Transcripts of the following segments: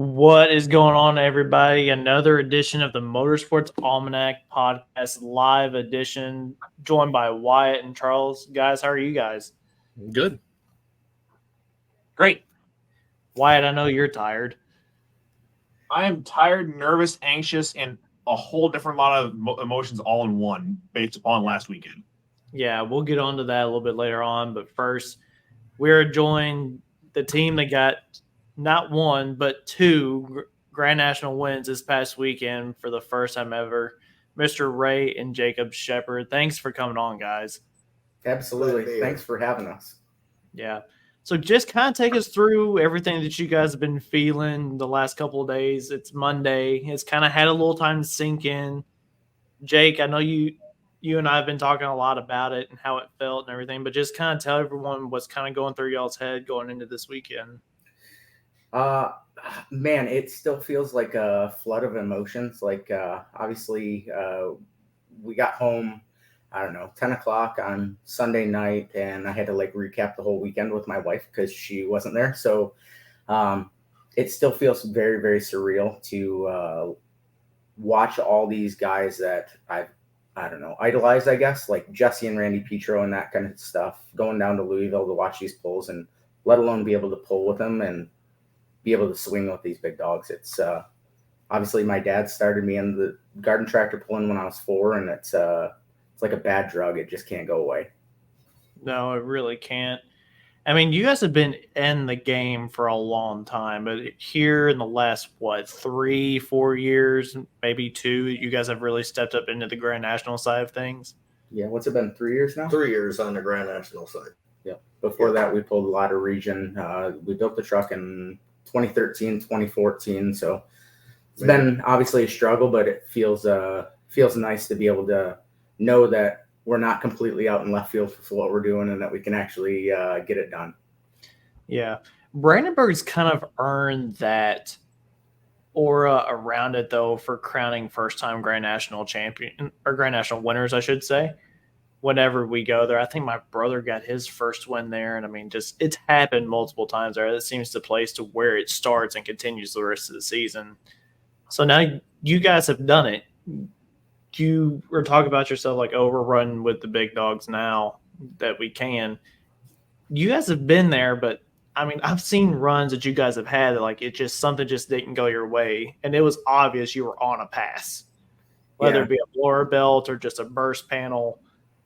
What is going on, everybody? Another edition of the Motorsports Almanac podcast, live edition, joined by Wyatt and Charles. Guys, how are you guys? Good. Great. Wyatt, I know you're tired. I am tired, nervous, anxious, and a whole different lot of emotions all in one based upon last weekend. Yeah, we'll get onto that a little bit later on. But first, we're joined the team that got not one, but two Grand National wins this past weekend for the first time ever. Mr. Ray and Jake Sheppard. Thanks for coming on, guys. Absolutely. Thanks for having us. Yeah. So just kind of take us through everything that you guys have been feeling the last couple of days. It's Monday. It's kind of had a little time to sink in. Jake, I know you and I have been talking a lot about it and how it felt and everything, but just kind of tell everyone what's kind of going through y'all's head going into this weekend. Man, it still feels like a flood of emotions. Like, obviously, we got home, 10 o'clock on Sunday night, and I had to recap the whole weekend with my wife because she wasn't there. So, it still feels very, very surreal to, watch all these guys that I've idolized, I guess, like Jesse and Randy Petro and that kind of stuff, going down to Louisville to watch these pulls and let alone be able to pull with them and be able to swing with these big dogs. It's obviously my dad started me in the garden tractor pulling when I was 4, and it's like a bad drug. It just can't go away. No, it really can't. I mean, you guys have been in the game for a long time, but here in the last, 3-4 years, maybe 2, you guys have really stepped up into the Grand National side of things. Yeah, what's it been, 3 years now? 3 years on the Grand National side. Yeah. Before that, we pulled a lot of region. We built the truck in 2013, 2014. So it's been obviously a struggle, but it feels nice to be able to know that we're not completely out in left field for what we're doing and that we can actually get it done. Yeah. Brandenburg's kind of earned that aura around it, though, for crowning first-time Grand National champion or Grand National winners, I should say. Whenever we go there, I think my brother got his first win there, and I mean, just it's happened multiple times there. It seems the place to where it starts and continues the rest of the season. So now you guys have done it. You were talking about yourself like, oh, we're running with the big dogs now that we can. You guys have been there, but I mean, I've seen runs that you guys have had that something just didn't go your way, and it was obvious you were on a pass, whether it be a blower belt or just a burst panel,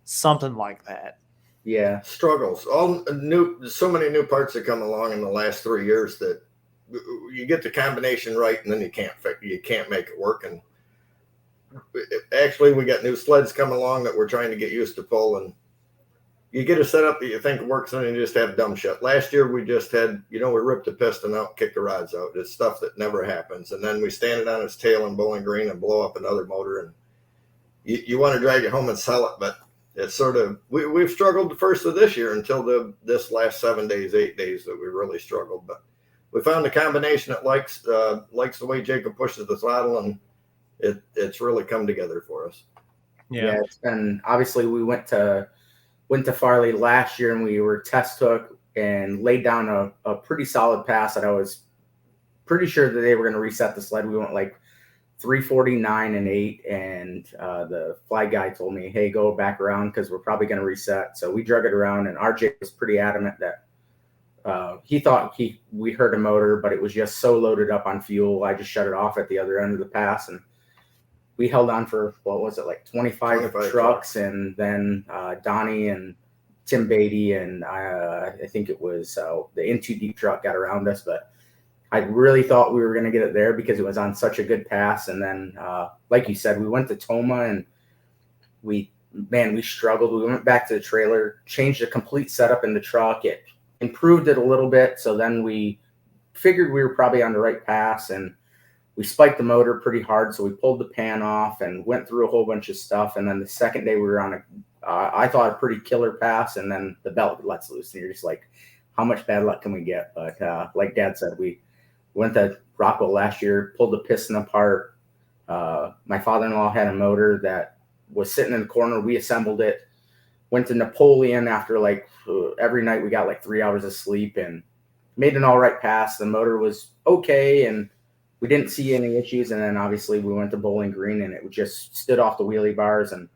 something like that. Yeah, struggles. So many new parts that come along in the last 3 years that you get the combination right, and then you can't make it work. And actually, we got new sleds come along that we're trying to get used to pull, and you get a setup that you think works, and you just have dumb shit. Last year, we just had, we ripped the piston out, kicked the rods out. It's stuff that never happens. And then we stand it on its tail in Bowling Green and blow up another motor, and you want to drag it home and sell it, but it's sort of we've struggled the first of this year until this last 7 days, 8 days that we really struggled. But we found a combination that likes the way Jacob pushes the throttle, and it's really come together for us. Yeah, it's been obviously we went to Farley last year and we were test hook and laid down a pretty solid pass that I was pretty sure that they were going to reset the sled. We went 349 and 8, and the flag guy told me, hey, go back around because we're probably going to reset. So we drug it around, and RJ was pretty adamant that he thought we heard a motor, but it was just so loaded up on fuel. I just shut it off at the other end of the pass, and we held on for, 25 trucks, and then Donnie and Tim Beatty and I think it was the In Too Deep truck got around us, but I really thought we were going to get it there because it was on such a good pass. And then, like you said, we went to Toma, and we struggled. We went back to the trailer, changed the complete setup in the truck. It improved it a little bit. So then we figured we were probably on the right pass, and we spiked the motor pretty hard. So we pulled the pan off and went through a whole bunch of stuff. And then the second day we were on I thought a pretty killer pass, and then the belt lets loose, and you're just like, how much bad luck can we get? But like Dad said, we went to Rockwell last year, pulled the piston apart. My father-in-law had a motor that was sitting in the corner. We assembled it, went to Napoleon after every night we got 3 hours of sleep and made an all right pass. The motor was okay, and we didn't see any issues. And then obviously we went to Bowling Green, and it just stood off the wheelie bars. And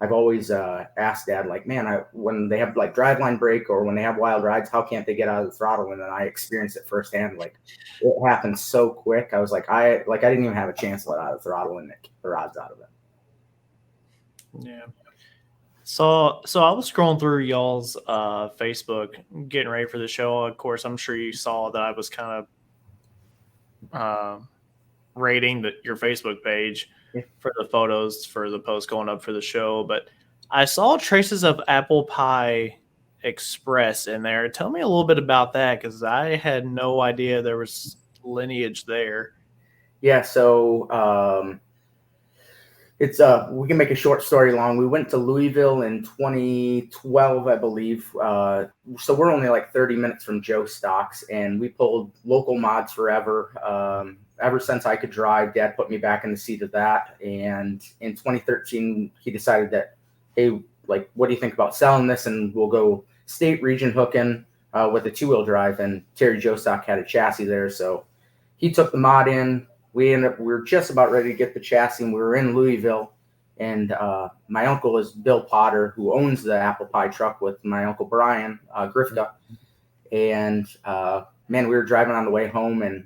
I've always asked Dad, like, man, when they have like driveline brake or when they have wild rides, how can't they get out of the throttle? And then I experienced it firsthand. Like, it happened so quick. I was like, I didn't even have a chance to let out of the throttle and the rods out of it. Yeah. So I was scrolling through y'all's Facebook, getting ready for the show. Of course, I'm sure you saw that I was kind of rating your Facebook page for the photos for the post going up for the show. But I saw traces of Apple Pie Express in there. Tell me a little bit about that, because I had no idea there was lineage there. Yeah, so it's we can make a short story long. We went to Louisville in 2012, I believe. So we're only like 30 minutes from Joe Stocks, and we pulled local mods forever. Ever since I could drive, Dad put me back in the seat of that. And in 2013, he decided that, hey, like, what do you think about selling this? And we'll go state region hooking with a 2-wheel drive. And Terry Jostock had a chassis there, so he took the mod in. We were just about ready to get the chassis, and we were in Louisville. And my uncle is Bill Potter, who owns the Apple Pie truck with my uncle Brian Grifka. And man, we were driving on the way home, and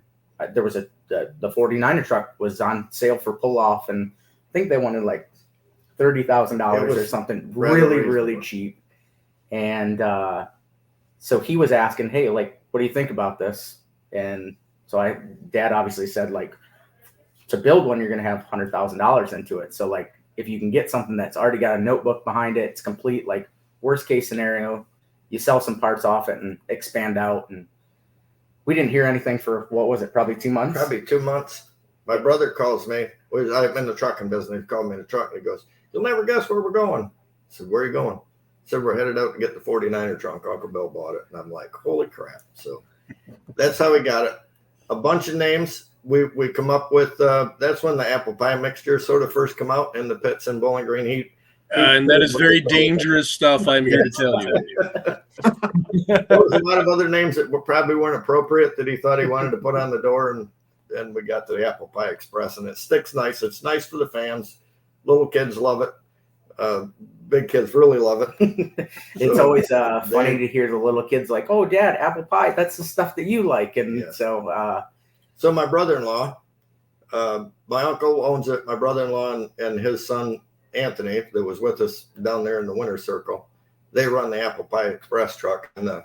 there was the 49er truck was on sale for pull off, and I think they wanted like $30,000 or something, really cheap. And so he was asking, hey, like, what do you think about this? And so Dad obviously said, like, to build one, you're going to have $100,000 into it. So, like, if you can get something that's already got a notebook behind it, it's complete, like, worst case scenario, you sell some parts off it and expand out. And we didn't hear anything for, what was it, probably 2 months? Probably 2 months. My brother calls me. I'm in the trucking business. He called me in the truck, and he goes, you'll never guess where we're going. I said, where are you going? He said, we're headed out to get the 49er trunk. Uncle Bill bought it. And I'm like, holy crap. So that's how we got it. A bunch of names we come up with. That's when the apple pie mixture sort of first come out in the pits in Bowling Green. And that is very dangerous stuff, I'm here to tell you. There was a lot of other names that probably weren't appropriate that he thought he wanted to put on the door, and then we got to the Apple Pie Express, and it sticks nice. It's nice for the fans. Little kids love it. Big kids really love it. It's always funny to hear the little kids like, oh, Dad, apple pie, that's the stuff that you like. And yeah. So my brother-in-law, my uncle owns it. My brother-in-law and his son, Anthony, that was with us down there in the winter circle, they run the Apple Pie Express truck on the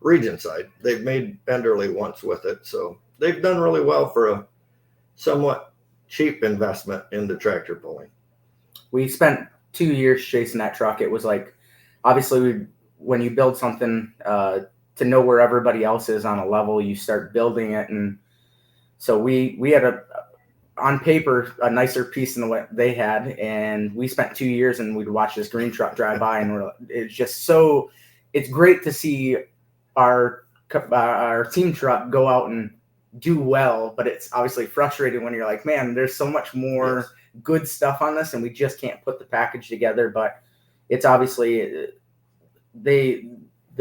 region side. They've made Enderley once with it. So they've done really well for a somewhat cheap investment into tractor pulling. We spent 2 years chasing that truck. It was like, obviously, when you build something to know where everybody else is on a level, you start building it. And so we had on paper, a nicer piece than what they had. And we spent 2 years, and we'd watch this green truck drive by, and it's just so, it's great to see our team truck go out and do well, but it's obviously frustrating when you're like, man, there's so much more good stuff on this, and we just can't put the package together. But it's obviously the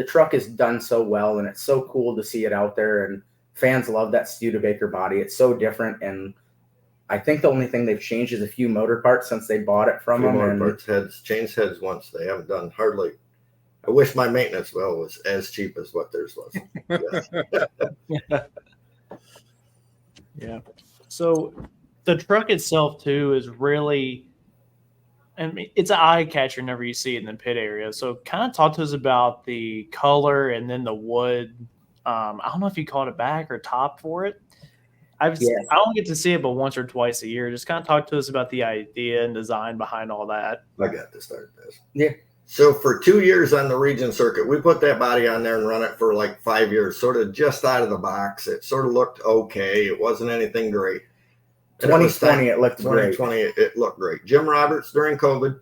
truck is done so well, and it's so cool to see it out there, and fans love that Studebaker body. It's so different, and I think the only thing they've changed is a few motor parts since they bought it from them. Motor parts, heads, changed heads once. They haven't done hardly. I wish my maintenance well was as cheap as what theirs was. Yes. Yeah. So the truck itself too is really, I mean, it's an eye catcher whenever you see it in the pit area. So kind of talk to us about the color and then the wood. I don't know if you called it back or top for it. I don't get to see it but once or twice a year. Just kind of talk to us about the idea and design behind all that. I got to start this. Yeah. So for 2 years on the region circuit, we put that body on there and run it for like 5 years, sort of just out of the box. It sort of looked okay. It wasn't anything great. 2020, it looked great. 2020, it looked great. Jim Roberts during COVID.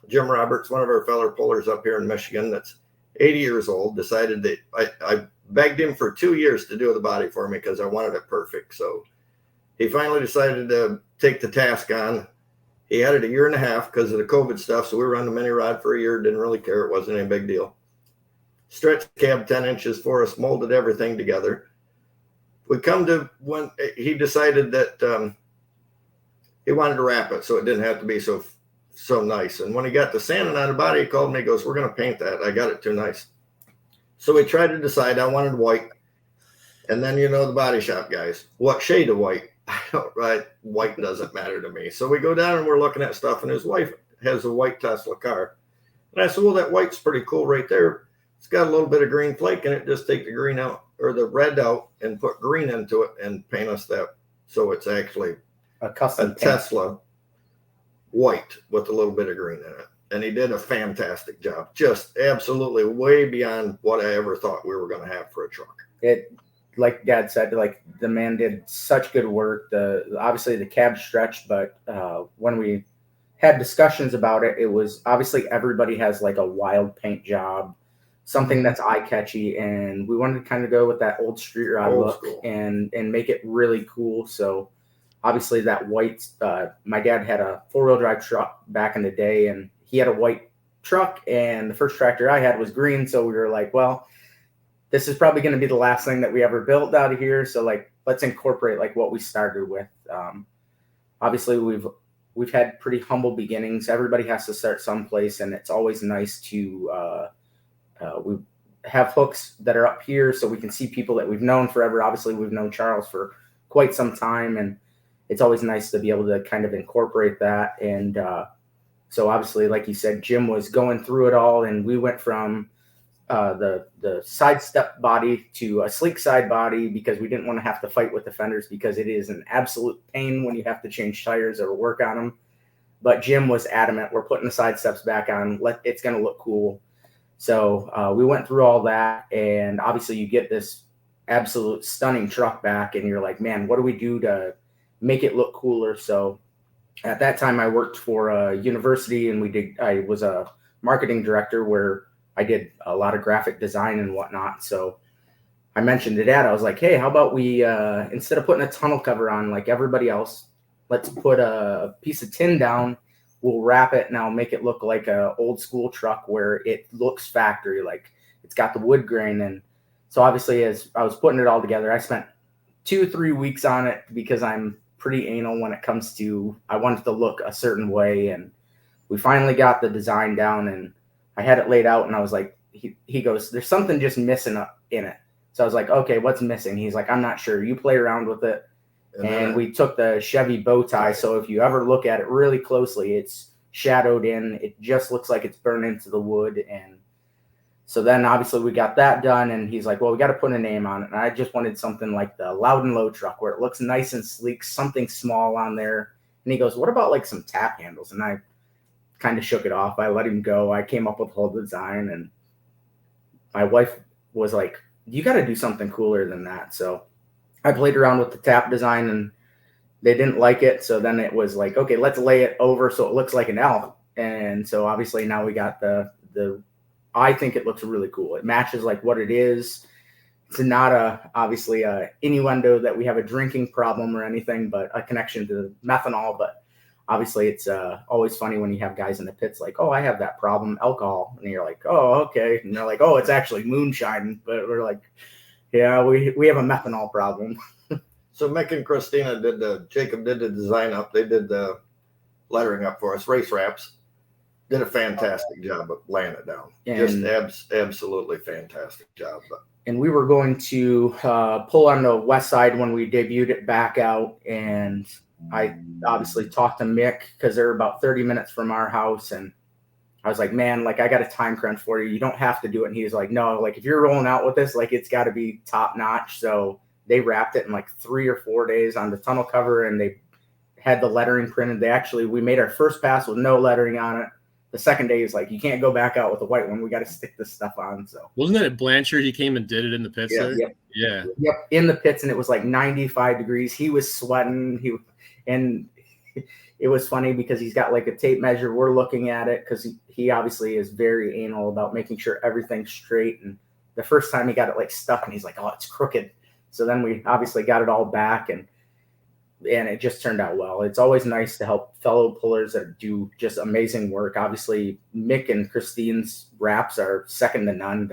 Jim Roberts, one of our fellow pullers up here in Michigan, that's 80 years old, decided that I begged him for 2 years to do the body for me because I wanted it perfect. So he finally decided to take the task on. He had it a year and a half because of the COVID stuff. So we were on the mini rod for a year. Didn't really care. It wasn't any big deal. Stretched the cab 10 inches for us, molded everything together. we come to when he decided that he wanted to wrap it so it didn't have to be so nice. And when he got the sanding on the body, he called me. He goes, "We're going to paint that. I got it too nice." So we tried to decide. I wanted white, and then the body shop guys, what shade of white? Right, white doesn't matter to me. So we go down and we're looking at stuff, and his wife has a white Tesla car, and I said, "Well, that white's pretty cool right there. It's got a little bit of green flake in it. Just take the green out or the red out and put green into it and paint us that so it's actually A custom paint. Tesla white with a little bit of green in it." And he did a fantastic job, just absolutely way beyond what I ever thought we were going to have for a truck. It, like Dad said, like the man did such good work. Obviously the cab stretched, but when we had discussions about it, it was obviously everybody has like a wild paint job, something that's eye catchy, and we wanted to kind of go with that old street rod Old look school. and make it really cool. So obviously that white, my dad had a 4-wheel drive truck back in the day, and he had a white truck, and the first tractor I had was green. So we were like, well, this is probably going to be the last thing that we ever built out of here. So like, let's incorporate like what we started with. Obviously we've had pretty humble beginnings. Everybody has to start someplace, and it's always nice to, we have hooks that are up here so we can see people that we've known forever. Obviously we've known Charles for quite some time, and it's always nice to be able to kind of incorporate that. And, so obviously, like you said, Jim was going through it all, and we went from the side step body to a sleek side body because we didn't want to have to fight with the fenders, because it is an absolute pain when you have to change tires or work on them. But Jim was adamant, we're putting the side steps back on. It's going to look cool. So we went through all that, and obviously you get this absolute stunning truck back, and you're like, man, what do we do to make it look cooler? So at that time, I worked for a university, and I was a marketing director where I did a lot of graphic design and whatnot. So I mentioned to Dad, I was like, hey, how about we, instead of putting a tunnel cover on like everybody else, let's put a piece of tin down. We'll wrap it, and I'll make it look like a old school truck where it looks factory, like it's got the wood grain. And so obviously, as I was putting it all together, I spent 2-3 weeks on it because I'm pretty anal when it comes to, I want it to look a certain way. And we finally got the design down, and I had it laid out, and I was like, he goes, there's something just missing up in it. So I was like, okay, what's missing? He's like, I'm not sure. You play around with it. And we took the Chevy bow tie. So if you ever look at it really closely, it's shadowed in. It just looks like it's burned into the wood. And so then obviously we got that done, and he's like, well, we got to put a name on it. And I just wanted something like the Loud and Low truck where it looks nice and sleek, something small on there. And he goes, what about like some tap handles? And I kind of shook it off. I let him go. I came up with the whole design, and my wife was like, you got to do something cooler than that. So I played around with the tap design, and they didn't like it. So then it was like, okay, let's lay it over so it looks like an L. And so obviously now we got the I think it looks really cool. It matches like what it is. It's not obviously a innuendo that we have a drinking problem or anything, but a connection to methanol. But obviously it's always funny when you have guys in the pits like, oh, I have that problem, alcohol. And you're like, oh, okay. And they're like, oh, it's actually moonshine. But we're like, yeah, we have a methanol problem. So Mick and Christina Jacob did the design up. They did the lettering up for us, race wraps. Did a fantastic job of laying it down. And, just absolutely fantastic job. And we were going to pull on the west side when we debuted it back out. And I obviously talked to Mick because they're about 30 minutes from our house. And I was like, man, like I got a time crunch for you. You don't have to do it. And he was like, no, like if you're rolling out with this, like it's got to be top notch. So they wrapped it in like 3 or 4 days on the tunnel cover, and they had the lettering printed. We made our first pass with no lettering on it. The second day is like, you can't go back out with a white one. We got to stick this stuff on. So wasn't that at Blanchard? He came and did it in the pits. Yeah, there? Yeah. Yep. In the pits. And it was like 95 degrees. He was sweating. And it was funny because he's got like a tape measure. We're looking at it because he obviously is very anal about making sure everything's straight. And the first time he got it like stuck, and he's like, oh, it's crooked. So then we obviously got it all back, and it just turned out well. It's always nice to help fellow pullers that do just amazing work. Obviously, Mick and Christine's wraps are second to none.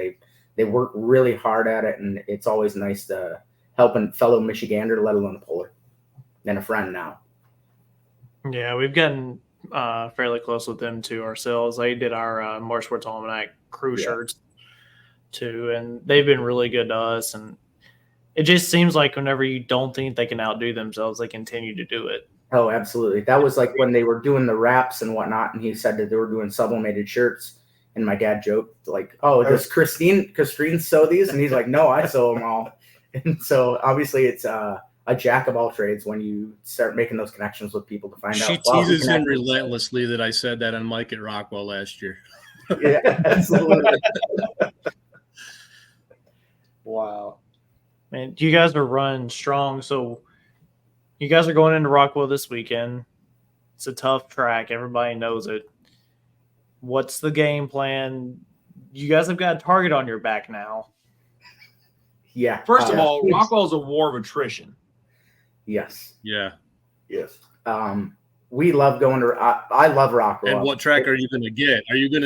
They work really hard at it, and it's always nice to helping fellow Michigander, let alone a Polar, and a friend now. Yeah, we've gotten fairly close with them too ourselves. They did our Motorsports Almanac crew shirts too, and they've been really good to us. And it just seems like whenever you don't think they can outdo themselves, they continue to do it. Oh, absolutely. That was like when they were doing the wraps and whatnot, and he said that they were doing sublimated shirts. And my dad joked like, "Oh, does Christine sew these?" And he's like, "No, I sew them all." And so obviously it's a jack of all trades when you start making those connections with people to find out. She teases him relentlessly that I said that on Mike at Rockwell last year. Yeah, absolutely. Wow. Man, you guys are running strong. So you guys are going into Rockwell this weekend. It's a tough track. Everybody knows it. What's the game plan? You guys have got a target on your back now. Yeah. First of all, Rockwell is a war of attrition. Yes. Yeah. Yes. We love going to. I love Rockwell. And what track are you going to get? Are you going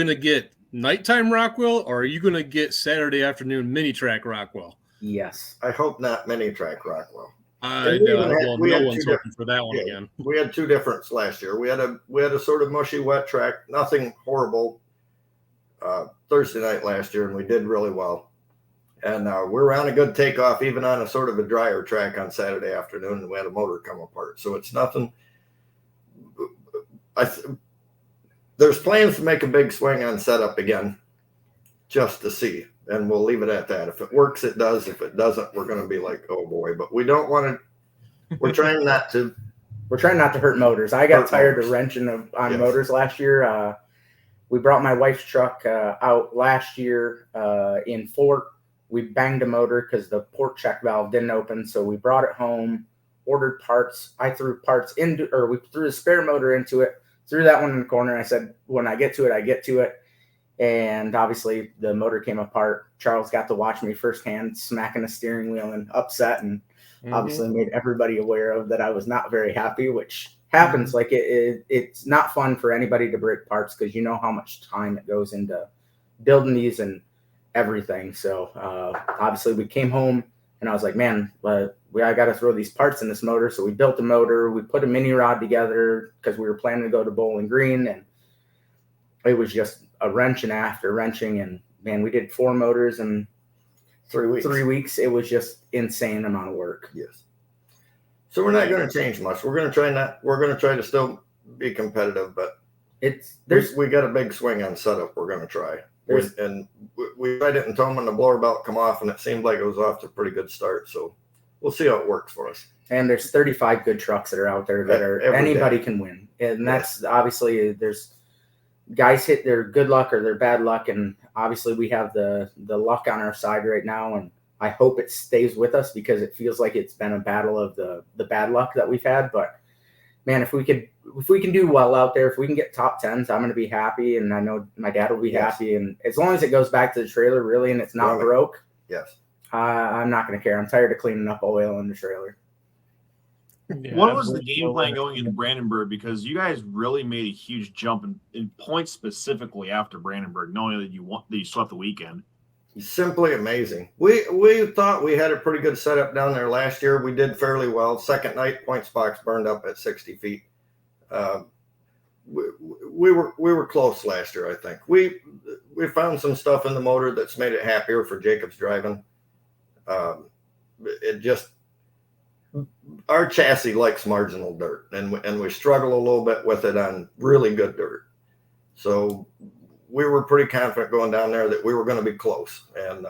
to get nighttime Rockwell, or are you going to get Saturday afternoon mini track Rockwell? Yes. I hope not mini track Rockwell. I know. Well, no one's hoping for that one again. We had two differents last year. We had a sort of mushy wet track, nothing horrible. Thursday night last year, and we did really well. And we're on a good takeoff, even on a sort of a drier track on Saturday afternoon, and we had a motor come apart. So it's nothing. There's plans to make a big swing on setup again, just to see, and we'll leave it at that. If it works, it does. If it doesn't, we're going to be like, oh boy. But we don't want to. We're trying not to. We're trying not to hurt motors. I got tired of wrenching on motors last year. We brought my wife's truck out last year in Fort. We banged a motor because the port check valve didn't open. So we brought it home, ordered parts. I threw parts into, or we threw a spare motor into it, threw that one in the corner. I said, when I get to it, I get to it. And obviously the motor came apart. Charles got to watch me firsthand smacking the steering wheel and upset, and obviously made everybody aware of that I was not very happy, which happens. Like it's not fun for anybody to break parts because you know how much time it goes into building these and everything. So obviously we came home and I was like, man, I got to throw these parts in this motor. So we built a motor. We put a mini rod together because we were planning to go to Bowling Green, and it was just a wrenching after wrenching. And man, we did 4 motors in 3 weeks. 3 weeks. It was just insane amount of work. Yes. So we're not going to change much. We're going to try to still be competitive, but we got a big swing on setup. We're going to try. And we tried it in Tome when the blower belt come off, and it seemed like it was off to a pretty good start. So we'll see how it works for us. And there's 35 good trucks that are out there that are anybody can win. And that's obviously there's guys hit their good luck or their bad luck. And obviously we have the luck on our side right now. And I hope it stays with us because it feels like it's been a battle of the bad luck that we've had. But man, if we can do well out there, if we can get top 10s, I'm going to be happy. And I know my dad will be happy. And as long as it goes back to the trailer really, and it's not broke. Yes. I'm not going to care. I'm tired of cleaning up oil in the trailer. Yeah, what was the game plan going into Brandenburg? Because you guys really made a huge jump in points specifically after Brandenburg, knowing that you swept the weekend. Simply amazing. We thought we had a pretty good setup down there last year. We did fairly well. Second night, points box burned up at 60 feet. We were close last year, I think. We found some stuff in the motor that's made it happier for Jacob's driving. Our chassis likes marginal dirt, and we struggle a little bit with it on really good dirt. So we were pretty confident going down there that we were going to be close. And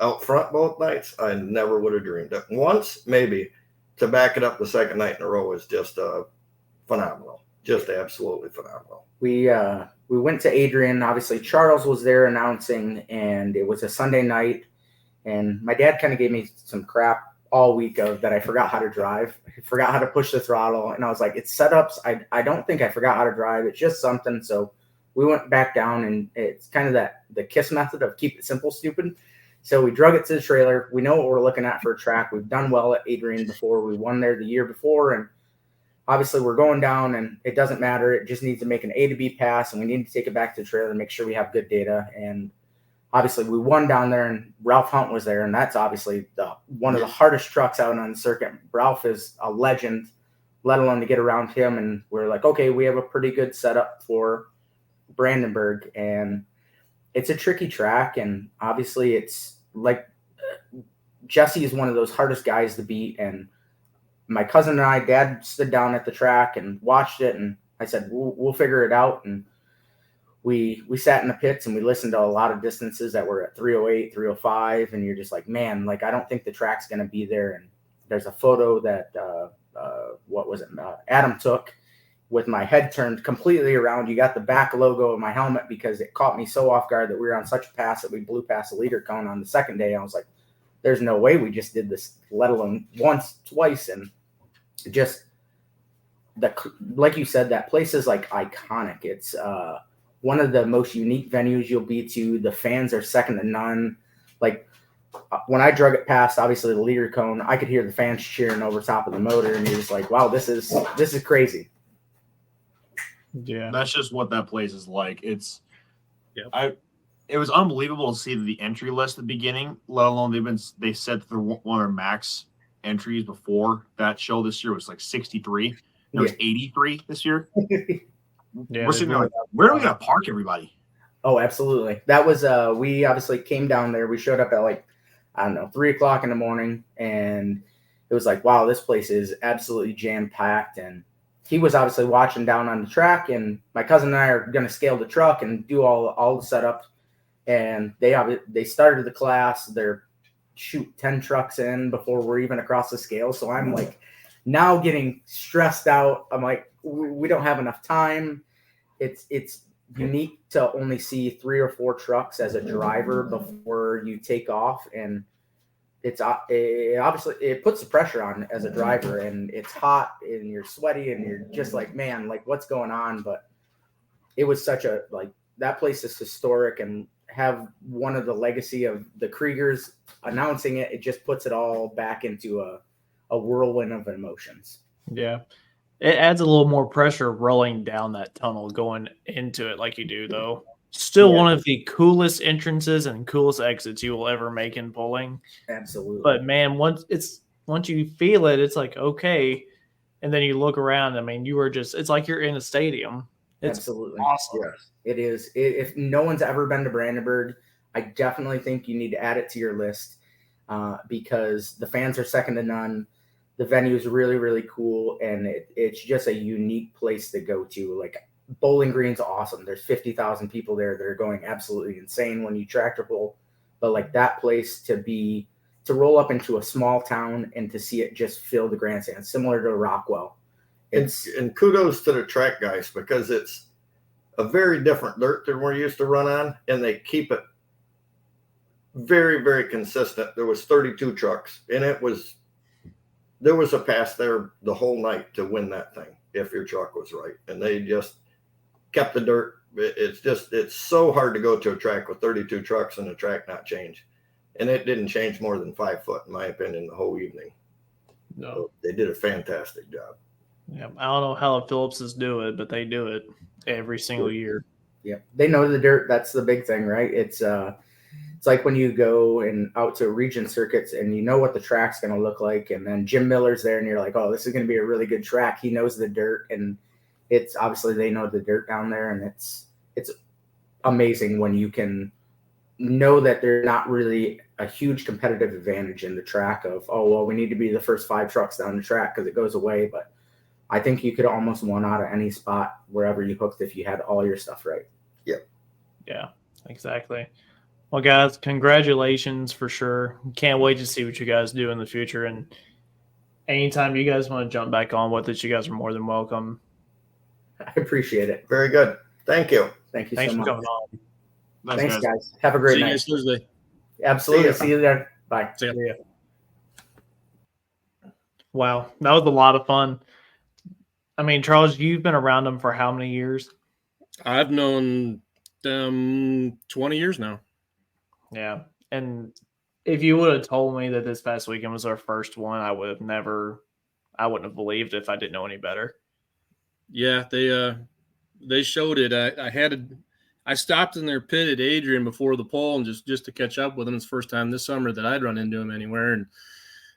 out front both nights, I never would have dreamed it. Once, maybe, to back it up the second night in a row is just phenomenal. Just absolutely phenomenal. We went to Adrian. Obviously, Charles was there announcing, and it was a Sunday night. And my dad kind of gave me some crap all week of that I forgot how to drive. I forgot how to push the throttle. And I was like, it's setups. I don't think I forgot how to drive. It's just something. So we went back down, and it's kind of the KISS method of keep it simple, stupid. So we drug it to the trailer. We know what we're looking at for a track. We've done well at Adrian before. We won there the year before. And obviously we're going down, and it doesn't matter. It just needs to make an A to B pass, and we need to take it back to the trailer and make sure we have good data. And obviously we won down there, and Ralph Hunt was there, and that's obviously one of the hardest trucks out on the circuit. Ralph is a legend, let alone to get around him. And we're like, okay, we have a pretty good setup for Brandenburg, and it's a tricky track. And obviously it's like Jesse is one of those hardest guys to beat. And my cousin and I, Dad stood down at the track and watched it, and I said, we'll figure it out. And we sat in the pits and we listened to a lot of distances that were at 308, 305, and you're just like, man, like I don't think the track's going to be there. And there's a photo that Adam took with my head turned completely around. You got the back logo of my helmet because it caught me so off guard that we were on such a pass that we blew past the leader cone on the second day. I was like, there's no way we just did this, let alone once, twice. And just like you said, that place is like iconic. It's one of the most unique venues you'll be to. The fans are second to none. Like when I drug it past, obviously the leader cone, I could hear the fans cheering over top of the motor, and you're just like, wow, this is crazy. Yeah, that's just what that place is like. It was unbelievable to see the entry list at the beginning, let alone they said for one of their max entries before that show this year was like 63. There was 83 this year. We're sitting there like, where are we going to park everybody? Oh, absolutely. That was, we obviously came down there. We showed up at like, I don't know, 3:00 in the morning, and it was like, wow, this place is absolutely jam-packed. And he was obviously watching down on the track, and my cousin and I are going to scale the truck and do all the setup. And they started the class. They're 10 trucks in before we're even across the scale. So I'm like now getting stressed out. I'm like, we don't have enough time. It's unique to only see 3 or 4 trucks as a driver before you take off. And obviously it puts the pressure on as a driver, and it's hot and you're sweaty and you're just like, man, like what's going on? But it was such a, like, that place is historic, and have one of the legacy of the Kriegers announcing it. It just puts it all back into a whirlwind of emotions. Yeah. It adds a little more pressure rolling down that tunnel going into it like you do, though. Still one of the coolest entrances and coolest exits you will ever make in pulling. Absolutely. But man, once you feel it, it's like, okay. And then you look around. I mean, it's like you're in a stadium. It's absolutely awesome. Yes, it is. If no one's ever been to Brandenburg, I definitely think you need to add it to your list because the fans are second to none. The venue is really, really cool, and it's just a unique place to go to. Like, Bowling Green's awesome. There's 50,000 people there that are going absolutely insane when you tractor pull. But like that place to roll up into a small town and to see it just fill the grandstand, similar to Rockwell. And kudos to the track guys, because it's a very different dirt than we're used to run on, and they keep it very, very consistent. There was 32 trucks, and there was a pass there the whole night to win that thing if your truck was right, and they just kept the dirt. It's so hard to go to a track with 32 trucks and the track not change, and it didn't change more than 5 foot, in my opinion, the whole evening. No, so they did a fantastic job. Yeah, I don't know how the Phillipses do it, but they do it every single year. Yeah, they know the dirt. That's the big thing, right? It's like when you go out to region circuits and you know what the track's going to look like, and then Jim Miller's there, and you're like, oh, this is going to be a really good track. He knows the dirt, and it's obviously they know the dirt down there, and it's amazing when you can know that there's not really a huge competitive advantage in the track of, oh, well, we need to be the first 5 trucks down the track because it goes away, but I think you could almost win out of any spot wherever you hooked if you had all your stuff right. Yep. Yeah, exactly. Well, guys, congratulations for sure. Can't wait to see what you guys do in the future. And anytime you guys want to jump back on with it, you guys are more than welcome. I appreciate it. Very good. Thank you. Thanks so much. Thanks, coming on. Thanks, guys. Have a great See night. you guys Thursday. Absolutely. See you there. Bye. See ya. Wow, that was a lot of fun. I mean, Charles, you've been around them for how many years? I've known them 20 years now. Yeah. And if you would have told me that this past weekend was our first one, I wouldn't have believed it if I didn't know any better. Yeah, they showed it. I I stopped in their pit at Adrian before the pole and just to catch up with him. It's the first time this summer that I'd run into him anywhere. And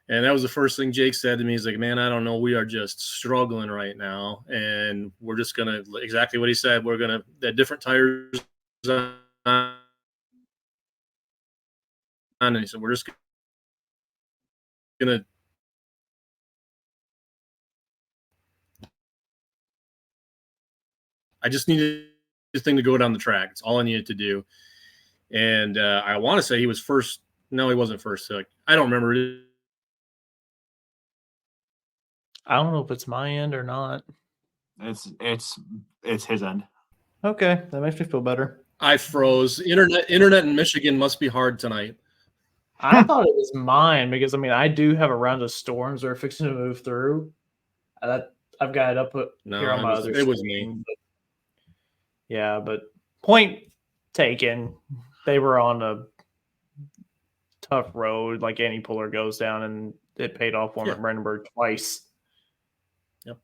that was the first thing Jake said to me. He's like, man, I don't know. We are just struggling right now. And we're just going to, exactly what he said, we're going to, at different tires on. And he said, we're just going to, I just needed this thing to go down the track. It's all I needed to do. And I want to say he was first. No, he wasn't first. So I don't remember. I don't know if it's my end or not. It's his end. Okay, that makes me feel better. I froze. Internet in Michigan must be hard tonight. I thought it was mine because, I mean, I do have a round of storms that are fixing to move through. I've got it up here on my other screen. It was me. Yeah, but point taken. They were on a tough road, like any puller goes down, and it paid off for them at Brandenburg twice. Yep.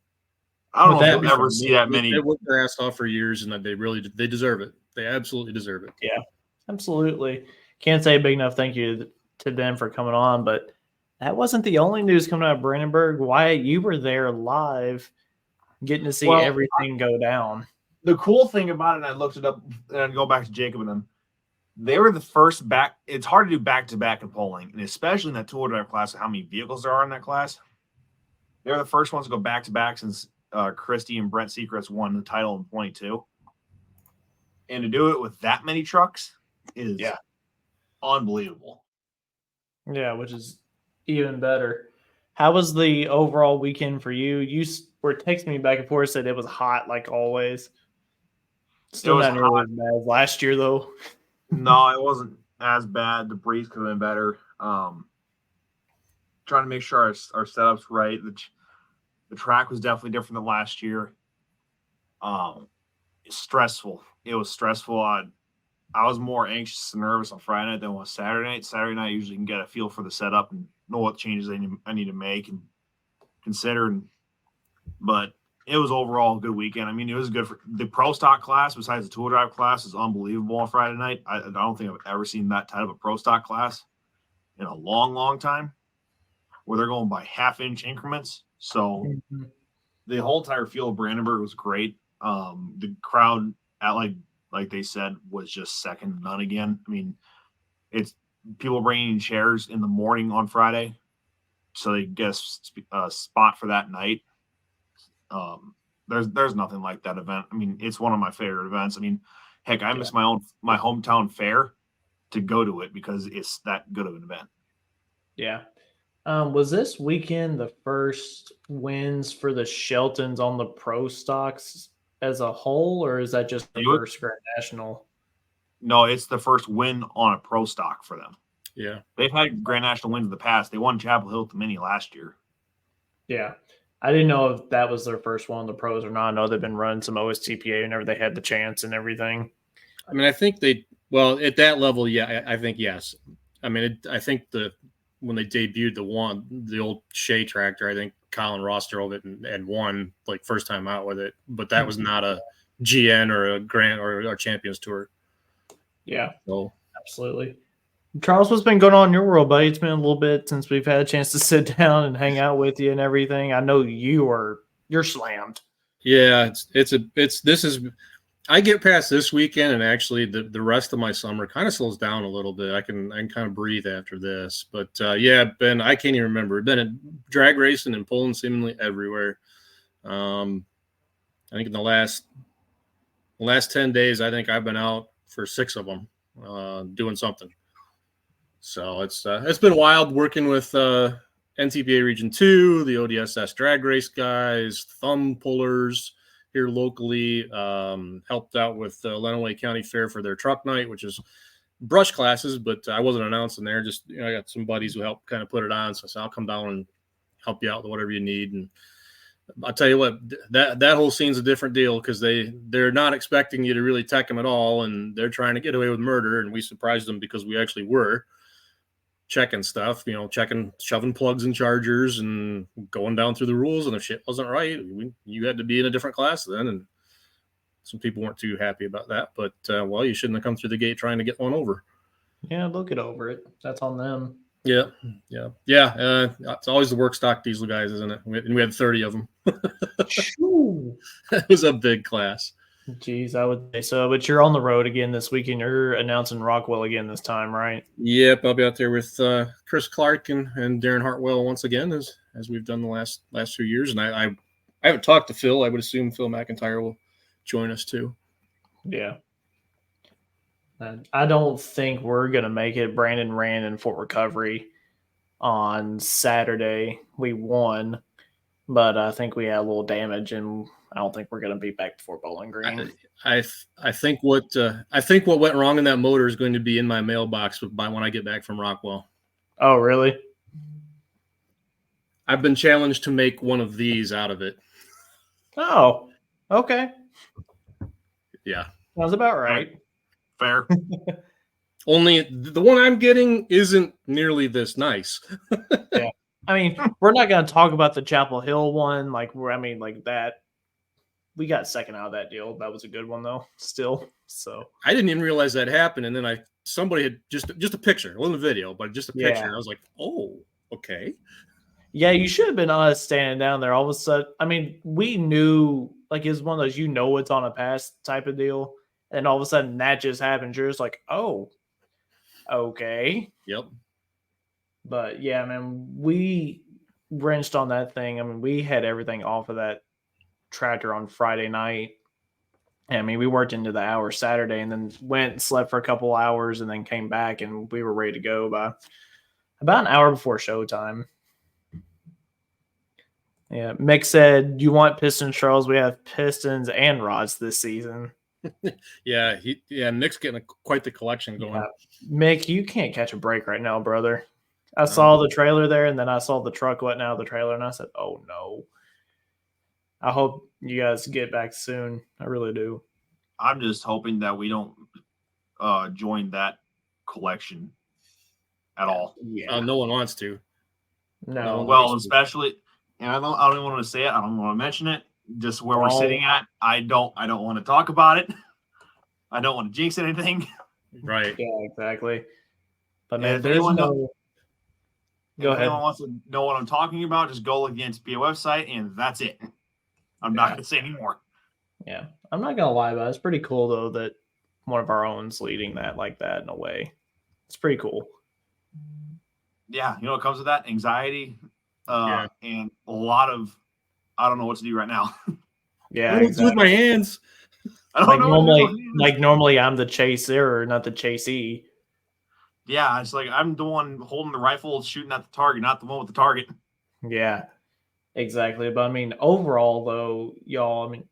I don't know if we'll ever see that many. They worked their ass off for years, and they deserve it. They absolutely deserve it. Yeah, absolutely. Can't say a big enough thank you to them for coming on, but that wasn't the only news coming out of Brandenburg. Wyatt, you were there live, getting to see everything go down. The cool thing about it, and I looked it up, and I'd go back to Jacob and them. They were the first back. It's hard to do back-to-back in polling, and especially in that two-wheel drive class, how many vehicles there are in that class. They were the first ones to go back-to-back since Christie and Brent Secrets won the title in 22. And to do it with that many trucks is unbelievable. Yeah, which is even better. How was the overall weekend for you? You were texting me back and forth, said it was hot like always. Still not nearly as bad as last year, though. No, it wasn't as bad. The breeze could have been better. Trying to make sure our setup's right. The track was definitely different than last year. It's stressful. It was stressful. I was more anxious and nervous on Friday night than was Saturday night. Saturday night, I usually can get a feel for the setup and know what changes I need to make and consider. But it was overall a good weekend. I mean, it was good for the pro stock class. Besides the two-wheel drive class, is unbelievable on Friday night. I don't think I've ever seen that type of pro stock class in a long, long time, where they're going by half-inch increments. So the whole entire field of Brandenburg was great. The crowd, at like they said, was just second to none again. I mean, it's people bringing chairs in the morning on Friday, so they get a spot for that night. There's nothing like that event. I mean, it's one of my favorite events. I mean, heck, I miss my hometown fair to go to it because it's that good of an event. Yeah. Was this weekend the first wins for the Sheltons on the pro stocks as a whole, or is that just the first Grand National? No, it's the first win on a pro stock for them. Yeah. They've had Grand National wins in the past. They won Chapel Hill at the Mini last year. Yeah. I didn't know if that was their first one on the pros or not. I know they've been running some OSTPA whenever they had the chance and everything. I mean, I think at that level, yeah, I think yes. I mean, I think when they debuted the old Shea tractor, I think Colin Ross drove it and won like first time out with it, but that was not a GN or a Grand or our Champions Tour. Yeah, so absolutely. Charles, what's been going on in your world, buddy? It's been a little bit since we've had a chance to sit down and hang out with you and everything. I know you're slammed. Yeah, I get past this weekend, and actually the rest of my summer kind of slows down a little bit. I can kind of breathe after this. But Ben, I can't even remember. I've been at drag racing and pulling seemingly everywhere. I think in the last 10 days, I think I've been out for 6 of them doing something. So it's been wild working with NTPA Region 2, the ODSS drag race guys, thumb pullers here locally, helped out with Lenawee County Fair for their truck night, which is brush classes, but I wasn't announcing there. Just, I got some buddies who helped kind of put it on. So I said, I'll come down and help you out with whatever you need. And I'll tell you what, that whole scene's a different deal because they're not expecting you to really tech them at all. And they're trying to get away with murder. And we surprised them because we actually were checking stuff, shoving plugs and chargers and going down through the rules. And if shit wasn't right, you had to be in a different class then. And some people weren't too happy about that. But well, you shouldn't have come through the gate trying to get one over. Yeah, they'll get over it. That's on them. Yeah. It's always the work stock diesel guys, isn't it? We had 30 of them. It was a big class. Jeez, I would say so. But you're on the road again this weekend. You're announcing Rockwell again this time, right? Yep, I'll be out there with Chris Clark and Darren Hartwell once again, as we've done the last few years. And I haven't talked to Phil. I would assume Phil McIntyre will join us too. Yeah. I don't think we're going to make it. Brandon ran in Fort Recovery on Saturday. We won, but I think we had a little damage, and I don't think we're going to be back before Bowling Green. I think what went wrong in that motor is going to be in my mailbox by when I get back from Rockwell. Oh, really? I've been challenged to make one of these out of it. Oh, okay. Yeah. Sounds about right. Fair. Only the one I'm getting isn't nearly this nice. Yeah. I mean, we're not going to talk about the Chapel Hill one. Like that. We got second out of that deal. That was a good one, though, still. So I didn't even realize that happened. And then somebody had just a picture. It wasn't a video, but just a picture. Yeah. And I was like, oh, okay. Yeah, you should have been us standing down there. All of a sudden, I mean, we knew, like, it's one of those, it's on a pass type of deal. And all of a sudden that just happens. You're just like, oh, okay. Yep. But yeah, man, we wrenched on that thing. I mean, we had everything off of that tractor on Friday night. I mean, we worked into the hour Saturday and then went and slept for a couple hours and then came back and we were ready to go by about an hour before showtime. Yeah, Mick said, you want pistons, Charles? We have pistons and rods this season. Yeah, Nick's getting quite the collection going. Yeah. Mick, you can't catch a break right now, brother. I saw the trailer there, and then I saw the truck letting out of the trailer, and I said, oh, no. I hope you guys get back soon. I really do. I'm just hoping that we don't join that collection at all. Yeah. No one wants to. No. Well, especially, and I don't even want to say it. I don't want to mention it. Just where we're sitting at, I don't want to talk about it. I don't want to jinx anything. Right. Yeah, exactly. But man, if there's anyone no. Go if ahead. anyone wants to know what I'm talking about, just go against the website, and that's it. I'm not going to say anymore. Yeah, I'm not gonna lie about it. It's pretty cool though that one of our own's leading that like that in a way. It's pretty cool. Yeah, you know what comes with that? Anxiety, and a lot of I don't know what to do right now. Yeah, I don't do with my hands. I don't know. Normally I'm the chaser, not the chasee. Yeah, it's like I'm the one holding the rifle, shooting at the target, not the one with the target. Yeah, exactly. But I mean, overall though, y'all, I mean,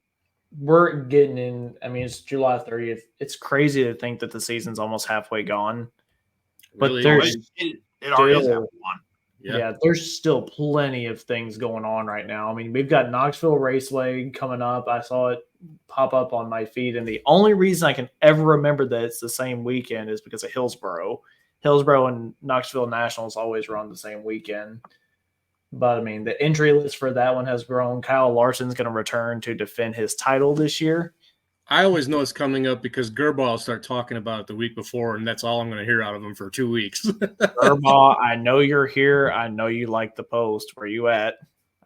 we're getting in. I mean, it's July 30th. It's crazy to think that the season's almost halfway gone. But Really, there's it already is still- halfway gone. Yeah, there's still plenty of things going on right now. I mean, we've got Knoxville Raceway coming up. I saw it pop up on my feed, and the only reason I can ever remember that it's the same weekend is because of Hillsboro. Hillsboro and Knoxville Nationals always run the same weekend. But, I mean, the entry list for that one has grown. Kyle Larson's going to return to defend his title this year. I always know it's coming up because Gerbaugh will start talking about it the week before, and that's all I'm going to hear out of him for 2 weeks. Gerbaugh, I know you're here. I know you like the post. Where you at?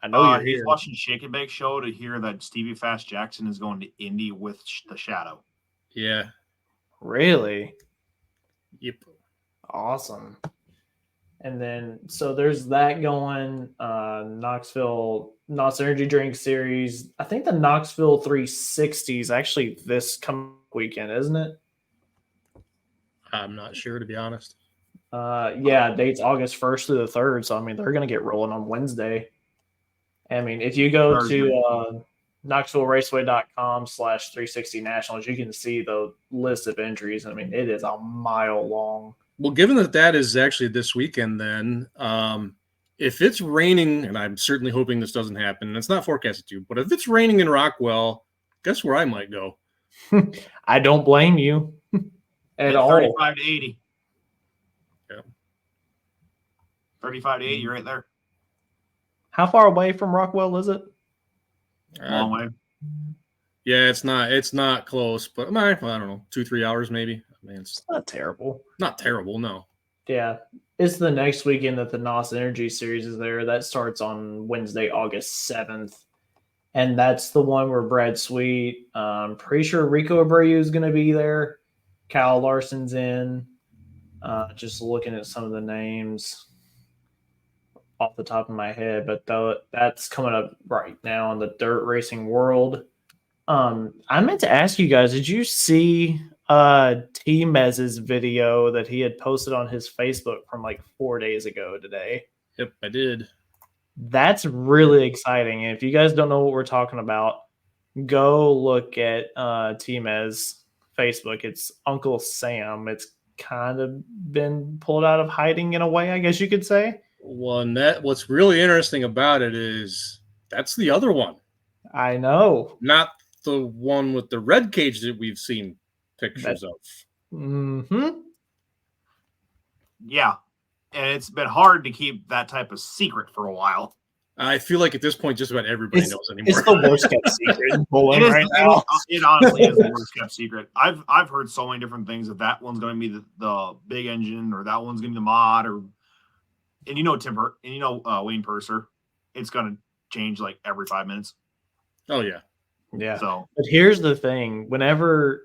I know you're He's here. watching Shake and Bake Show to hear that Stevie Fast Jackson is going to Indy with the Shadow. Yeah. Really? Yep. Awesome. And then, so there's that going. Knoxville Energy Drink Series. I think the Knoxville 360 is actually this coming weekend, isn't it? I'm not sure, to be honest. Yeah, date's August 1st through the 3rd. So, I mean, they're going to get rolling on Wednesday. I mean, if you go to KnoxvilleRaceway.com/360 Nationals, you can see the list of entries. I mean, it is a mile long. Well, given that is actually this weekend, then if it's raining, and I'm certainly hoping this doesn't happen, and it's not forecasted to, but if it's raining in Rockwell, guess where I might go? I don't blame you at all. 35 to 80. Yeah. 35 to 80, you're right there. How far away from Rockwell is it? Long way. Yeah, it's not close, but I don't know, 2-3 hours maybe. I mean, it's not terrible. Not terrible, no. Yeah. It's the next weekend that the NOS Energy Series is there. That starts on Wednesday, August 7th. And that's the one where Brad Sweet, pretty sure Rico Abreu is going to be there. Kyle Larson's in. Just looking at some of the names off the top of my head, but that's coming up right now in the dirt racing world. I meant to ask you guys, did you see T-Mez's video that he had posted on his Facebook from like 4 days ago today? Yep, I did. That's really exciting. And if you guys don't know what we're talking about, go look at T-Mez Facebook. It's Uncle Sam. It's kind of been pulled out of hiding in a way, I guess you could say. Well, and what's really interesting about it is that's the other one. I know. Not the one with the red cage that we've seen pictures of. Mm-hmm. Yeah. And it's been hard to keep that type of secret for a while. I feel like at this point, just about everybody knows anymore. It's the worst kept secret in bowling right now. It honestly is the worst kept secret. I've heard so many different things that one's going to be the big engine, or that one's going to be the mod, and Wayne Purser. It's going to change like every 5 minutes. Oh yeah, yeah. So, but here's the thing: whenever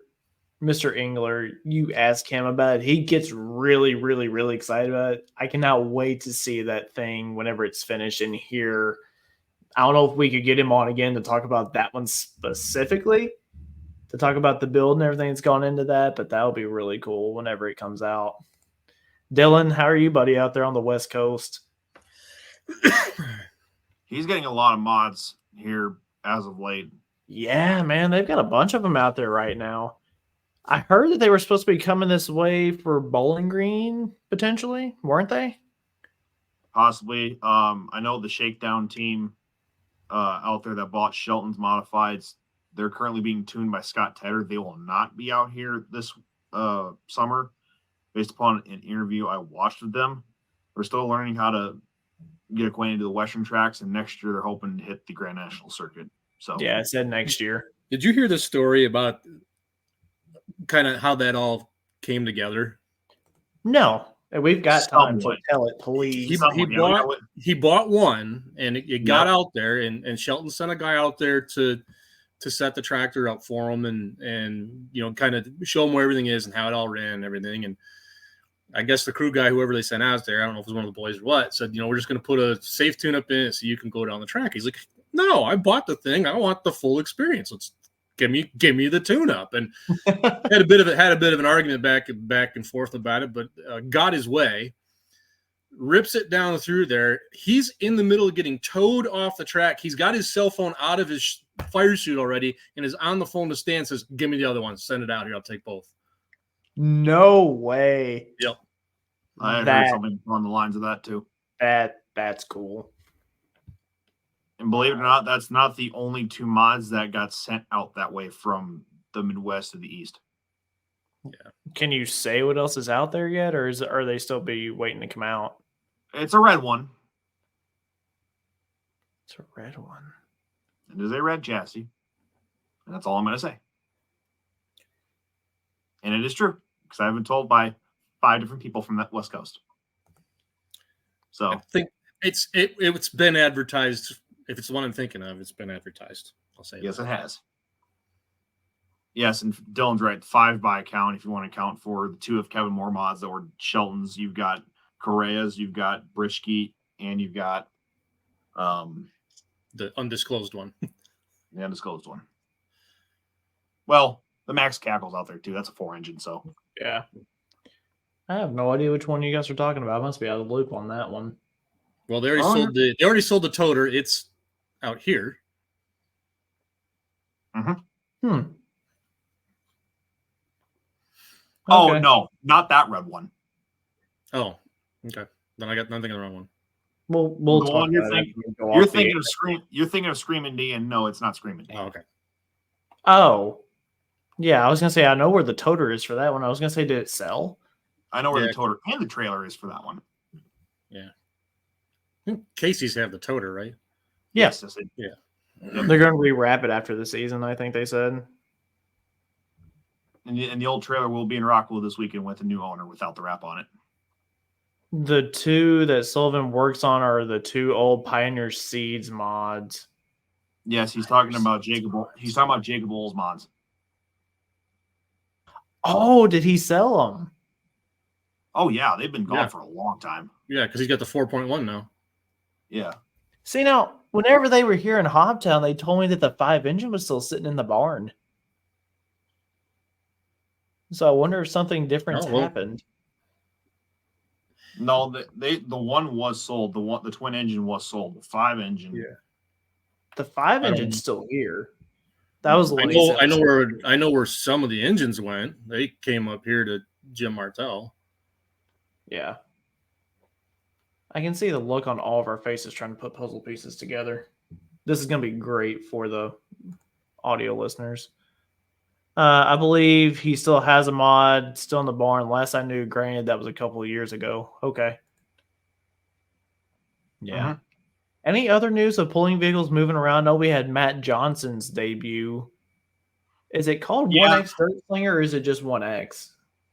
Mr. Engler, you ask him about it, he gets really, really, really excited about it. I cannot wait to see that thing whenever it's finished and hear. I don't know if we could get him on again to talk about that one specifically, to talk about the build and everything that's gone into that, but that'll be really cool whenever it comes out. Dylan, how are you, buddy, out there on the West Coast? He's getting a lot of mods here as of late. Yeah, man, they've got a bunch of them out there right now. I heard that they were supposed to be coming this way for Bowling Green, potentially, weren't they? Possibly. I know the Shakedown team out there that bought Shelton's Modifieds, they're currently being tuned by Scott Tedder. They will not be out here this summer, based upon an interview I watched with them. We're still learning how to get acquainted to the Western tracks, and next year they're hoping to hit the Grand National circuit. So yeah, it said next year. Did you hear the story about kind of how that all came together? No, we've got time to tell it, please. He bought one, and it got out there, and Shelton sent a guy out there to set the tractor up for him, and kind of show him where everything is and how it all ran and everything. And I guess the crew guy, whoever they sent out there, I don't know if it was one of the boys or what, said, we're just going to put a safe tune-up in it so you can go down the track. He's like, no, I bought the thing. I want the full experience. Let's give me the tune-up. And had a bit of an argument back and forth about it, but got his way. Rips it down through there. He's in the middle of getting towed off the track. He's got his cell phone out of his fire suit already and is on the phone to Stan, says, give me the other one. Send it out here. I'll take both. No way. Yep. I heard something on the lines of that too. That's cool. And believe it or not, that's not the only two mods that got sent out that way from the Midwest to the East. Yeah. Can you say what else is out there yet, or are they still be waiting to come out? It's a red one. It's a red one. It is a red chassis. And that's all I'm going to say. And it is true, because I've been told by 5 different people from that West Coast. So I think it's been advertised. If it's the one I'm thinking of, it's been advertised. I'll say yes, that. it has. Yes, and Dylan's right. 5 by count if you want to count for the 2 of Kevin Moore mods that were Shelton's. You've got Correa's, you've got Britschke, and you've got the undisclosed one. The undisclosed one. Well, the Max Cackle's out there too. That's a 4-engine, so yeah. I have no idea which one you guys are talking about. I must be out of the loop on that one. Well, they already sold the toter. It's out here. Mm-hmm. Oh, Okay. no, not that red one. Oh, okay. Then I got nothing in the wrong one. We'll the talk one about it. you're thinking of Screaming D, and no, it's not Screaming D. Oh, okay. Oh, yeah. I was gonna say I know where the toter is for that one. I was gonna say, did it sell? I know where the toter and the trailer is for that one. Yeah. I think Casey's have the toter, right? Yes. Yeah. They're going to rewrap it after the season, I think they said. And the old trailer will be in Rockville this weekend with a new owner without the wrap on it. The two that Sullivan works on are the two old Pioneer Seeds mods. Yes, he's talking about Jacob. He's talking about Jacob Oles mods. Oh, did he sell them? Oh yeah, they've been gone for a long time. Yeah, because he's got the 4.1 now. Yeah. See, now, whenever they were here in Hobtown, they told me that the 5 engine was still sitting in the barn. So I wonder if something different happened. No, the one was sold. The twin engine was sold. The 5 engine. Yeah. The 5 engine's still here. That was the one. I know where some of the engines went. They came up here to Jim Martell. Yeah. I can see the look on all of our faces trying to put puzzle pieces together. This is going to be great for the audio listeners. I believe he still has a mod still in the barn. Last I knew, granted, that was a couple of years ago. Okay. Yeah. Uh-huh. Any other news of pulling vehicles moving around? I know we had Matt Johnson's debut. Is it called 1X Dirt Slinger or is it just 1X?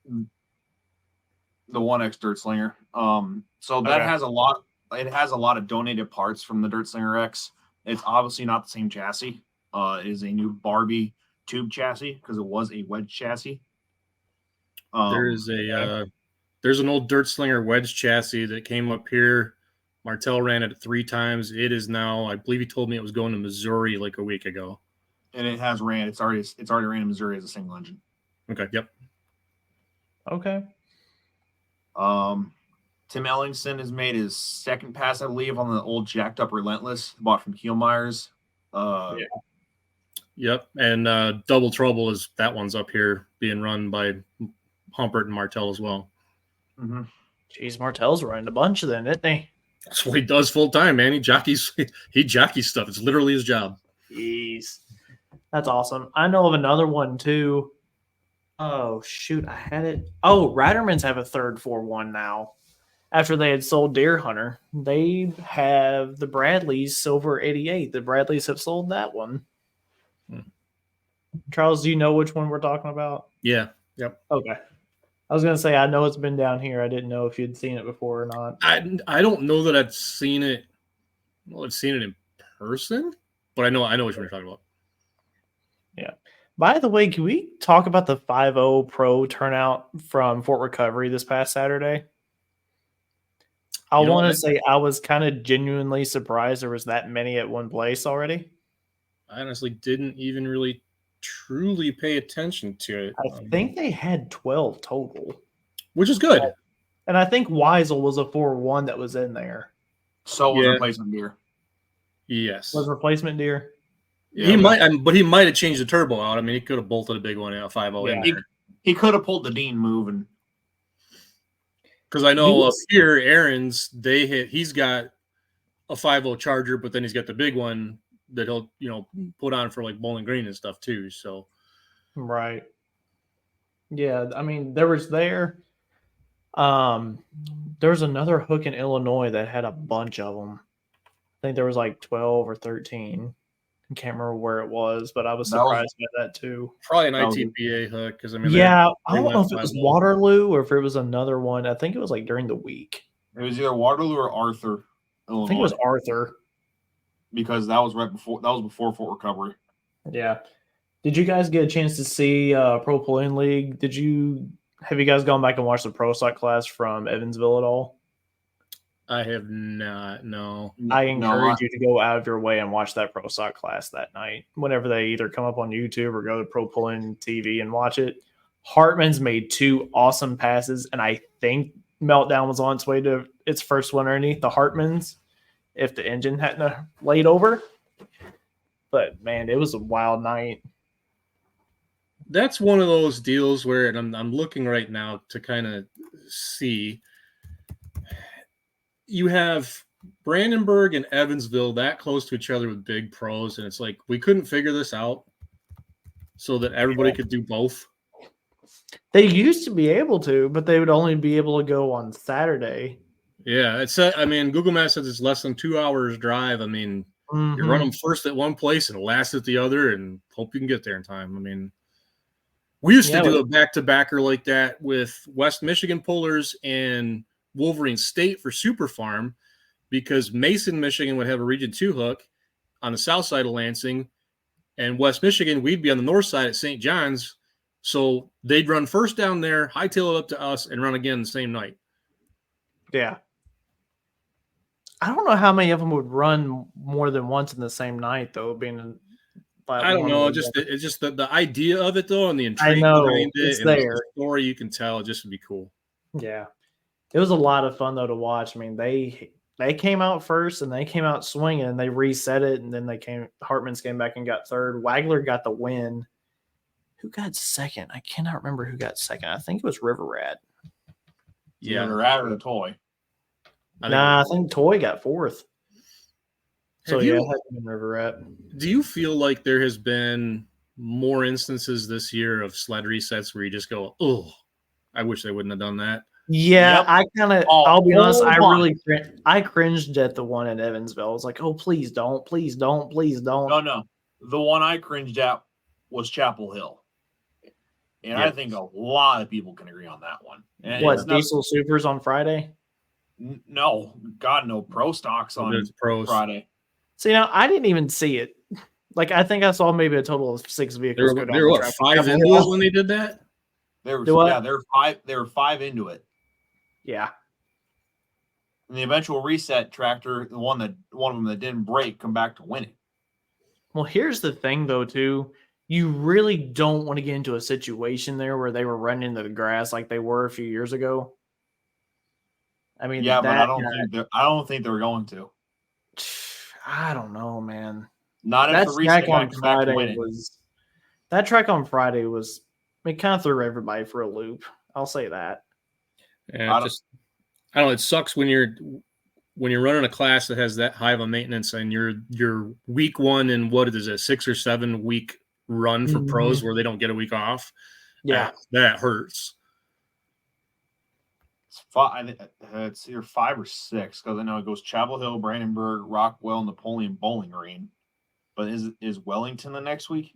The 1X Dirt Slinger. So that has a lot. It has a lot of donated parts from the Dirt Slinger X. It's obviously not the same chassis. It is a new Barbie tube chassis because it was a wedge chassis. There's an old Dirt Slinger wedge chassis that came up here. Martell ran it 3 times. It is now, I believe he told me it was going to Missouri like a week ago. And it has ran. It's already ran in Missouri as a single engine. Okay. Yep. Okay. Tim Ellingson has made his second pass, I believe, on the old jacked up Relentless bought from Kielmeyer's. Yep. And Double Trouble that one's up here being run by Humpert and Martell as well. Mm-hmm. Jeez, Martell's running a bunch of them, isn't he? That's what he does full time, man. He jockeys stuff. It's literally his job. Jeez. That's awesome. I know of another one too. Oh shoot, I had it. Oh, Ratterman's have a third 4-1 now. After they had sold Deer Hunter, they have the Bradley's Silver 88. The Bradleys have sold that one. Charles, do you know which one we're talking about? Yeah. Yep. Okay. I was going to say, I know it's been down here. I didn't know if you'd seen it before or not. I don't know that I've seen it. Well, I've seen it in person, but I know which one you're talking about. Yeah. By the way, can we talk about the 5.0 Pro turnout from Fort Recovery this past Saturday? I want to say I was kind of genuinely surprised there was that many at one place already. I honestly didn't even really truly pay attention to it. I think they had 12 total, which is good. And I think Weisel was a 4-1 that was in there. So was replacement deer. Yes, was replacement deer. Yeah, he might have changed the turbo out. I mean, he could have bolted a big one out 5.0. Yeah. He could have pulled the Dean move and. Because I know up here, Aaron's he's got a 5.0 Charger, but then he's got the big one that he'll put on for like Bowling Green and stuff too. So, right, yeah. I mean, there was another hook in Illinois that had a bunch of them. I think there was like 12 or 13. I can't remember where it was, but I was surprised by that too. Probably an ITPA hook because I mean, I don't know if it was Waterloo or if it was another one. I think it was like during the week. It was either Waterloo or Arthur, Illinois. I think it was Arthur because that was before Fort Recovery. Yeah. Did you guys get a chance to see Pro Pulling League? Have you guys gone back and watched the Pro Stock class from Evansville at all? I have not. No. I encourage you to go out of your way and watch that Pro Stock class that night. Whenever they either come up on YouTube or go to Pro Pulling TV and watch it. Hartman's made 2 awesome passes, and I think Meltdown was on its way to its first one underneath the Hartmans if the engine hadn't laid over. But man, it was a wild night. That's one of those deals where, and I'm looking right now to kind of see. You have Brandenburg and Evansville that close to each other with big pros, and it's like we couldn't figure this out so that everybody could do both. They used to be able to, but they would only be able to go on Saturday. Yeah, I mean, Google Maps says it's less than 2 hours drive. I mean, You run them first at one place and last at the other, and hope you can get there in time. I mean, we used to do a back-to-backer like that with West Michigan Pullers and Wolverine State for Super Farm, because Mason, Michigan would have a Region 2 hook on the south side of Lansing, and West Michigan, we'd be on the north side at St. John's. So they'd run first down there, hightail it up to us, and run again the same night. Yeah. I don't know how many of them would run more than once in the same night, though. I don't know. It's just the idea of it, though, and the intrigue behind it. It's and there. The story you can tell. It just would be cool. Yeah, it was a lot of fun though to watch. I mean, they came out first and they came out swinging, and they reset it, and then Hartman's came back and got third. Wagler got the win. Who got second? I cannot remember who got second. I think it was River Rat. Yeah, River Rat or the Toy. I think Toy got fourth. So it had to be River Rat. Do you feel like there has been more instances this year of sled resets where you just go, "Oh, I wish they wouldn't have done that"? Yeah, I kind of. I'll be honest. I cringed at the one in Evansville. I was like, "Oh, please don't, please don't, please don't." No. The one I cringed at was Chapel Hill, and I think a lot of people can agree on that one. And what, Diesel Supers on Friday? No, God, no pro stocks on Friday. See, now I didn't even see it. Like, I think I saw maybe a total of 6 vehicles go down the track. 5 into it when they did that? They were 5 into it. Yeah. And the eventual reset tractor, one of them that didn't break, come back to winning. Well, here's the thing, though, too. You really don't want to get into a situation there where they were running into the grass like they were a few years ago. I mean, yeah, but I don't think they were going to. I don't know, man. Not if the reset on Friday was. That track on Friday was. I mean, kind of threw everybody for a loop. I'll say that. Yeah, I don't know. It sucks when you're running a class that has that high of a maintenance, and your week one and what is it, 6 or 7 week run for pros where they don't get a week off. Yeah, that hurts. It's either 5 or 6 because I know it goes Chapel Hill, Brandenburg, Rockwell, Napoleon, Bowling Green. But is Wellington the next week?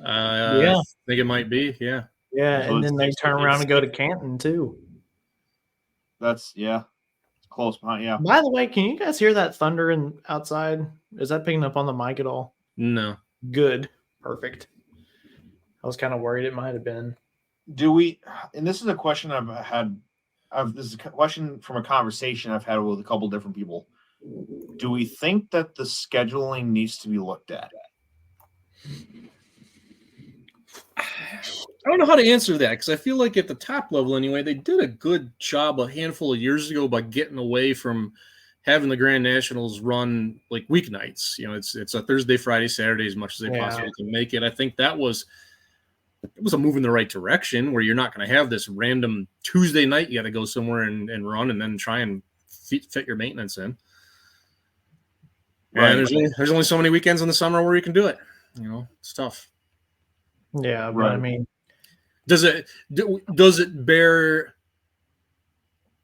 I think it might be. Yeah. Yeah, so and then they turn around and go to Canton too. It's close behind. Yeah. By the way, can you guys hear that thunder outside? Is that picking up on the mic at all? No. Good. Perfect. I was kind of worried it might have been. Do we? And this is a question I've had. This is a question from a conversation I've had with a couple different people. Do we think that the scheduling needs to be looked at? I don't know how to answer that because I feel like at the top level anyway, they did a good job a handful of years ago by getting away from having the Grand Nationals run like weeknights. You know, it's a Thursday, Friday, Saturday as much as they possibly can make it. I think it was a move in the right direction where you're not going to have this random Tuesday night you got to go somewhere and run and then try and fit your maintenance in. Right. And there's only so many weekends in the summer where you can do it. You know, it's tough. Yeah, but I mean, does it bear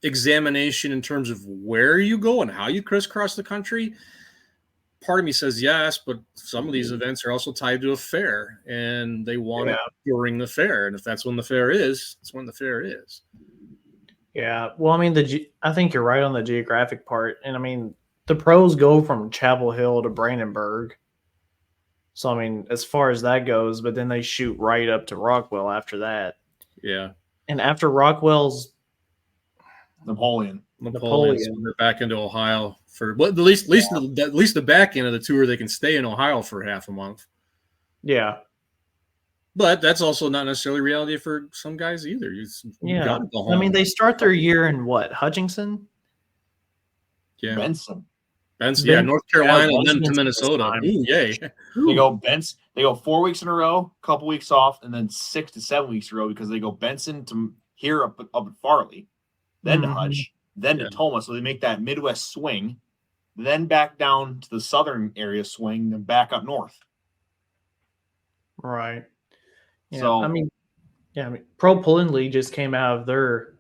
examination in terms of where you go and how you crisscross the country? Part of me says yes, but some of these events are also tied to a fair, and they want it during the fair. And if that's when the fair is, that's when the fair is. Yeah, well, I mean, I think you're right on the geographic part, and I mean, the pros go from Chapel Hill to Brandenburg. So, I mean, as far as that goes, but then they shoot right up to Rockwell after that. Yeah. And after Rockwell's Napoleon. They're back into Ohio for at least the back end of the tour. They can stay in Ohio for half a month. Yeah. But that's also not necessarily reality for some guys either. You gotta go home. I mean, they start their year in what? Hutchinson? Yeah. Benson, North Carolina, and then to Minnesota. Ooh, yay. They go Benson. They go 4 weeks in a row, a couple weeks off, and then 6 to 7 weeks in a row because they go Benson to here up at Farley, then to Hutch, then to Toma. So they make that Midwest swing, then back down to the southern area swing, then back up north. Right. Yeah, so I mean, Pro Pulling League just came out of their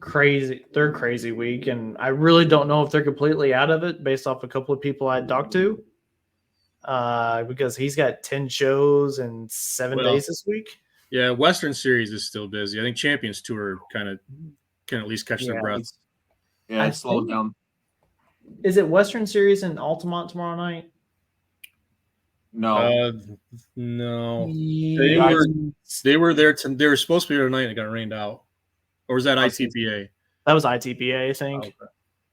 crazy week, and I really don't know if they're completely out of it based off a couple of people I talked to. Because he's got 10 shows in 7 days this week. Yeah, Western Series is still busy. I think Champions Tour can at least catch their breath. Yeah, it slowed down. Is it Western Series in Altamont tomorrow night? No. No. Yeah. They were there. They were supposed to be there tonight and it got rained out. Or was that ITPA? That was ITPA, I think. Okay.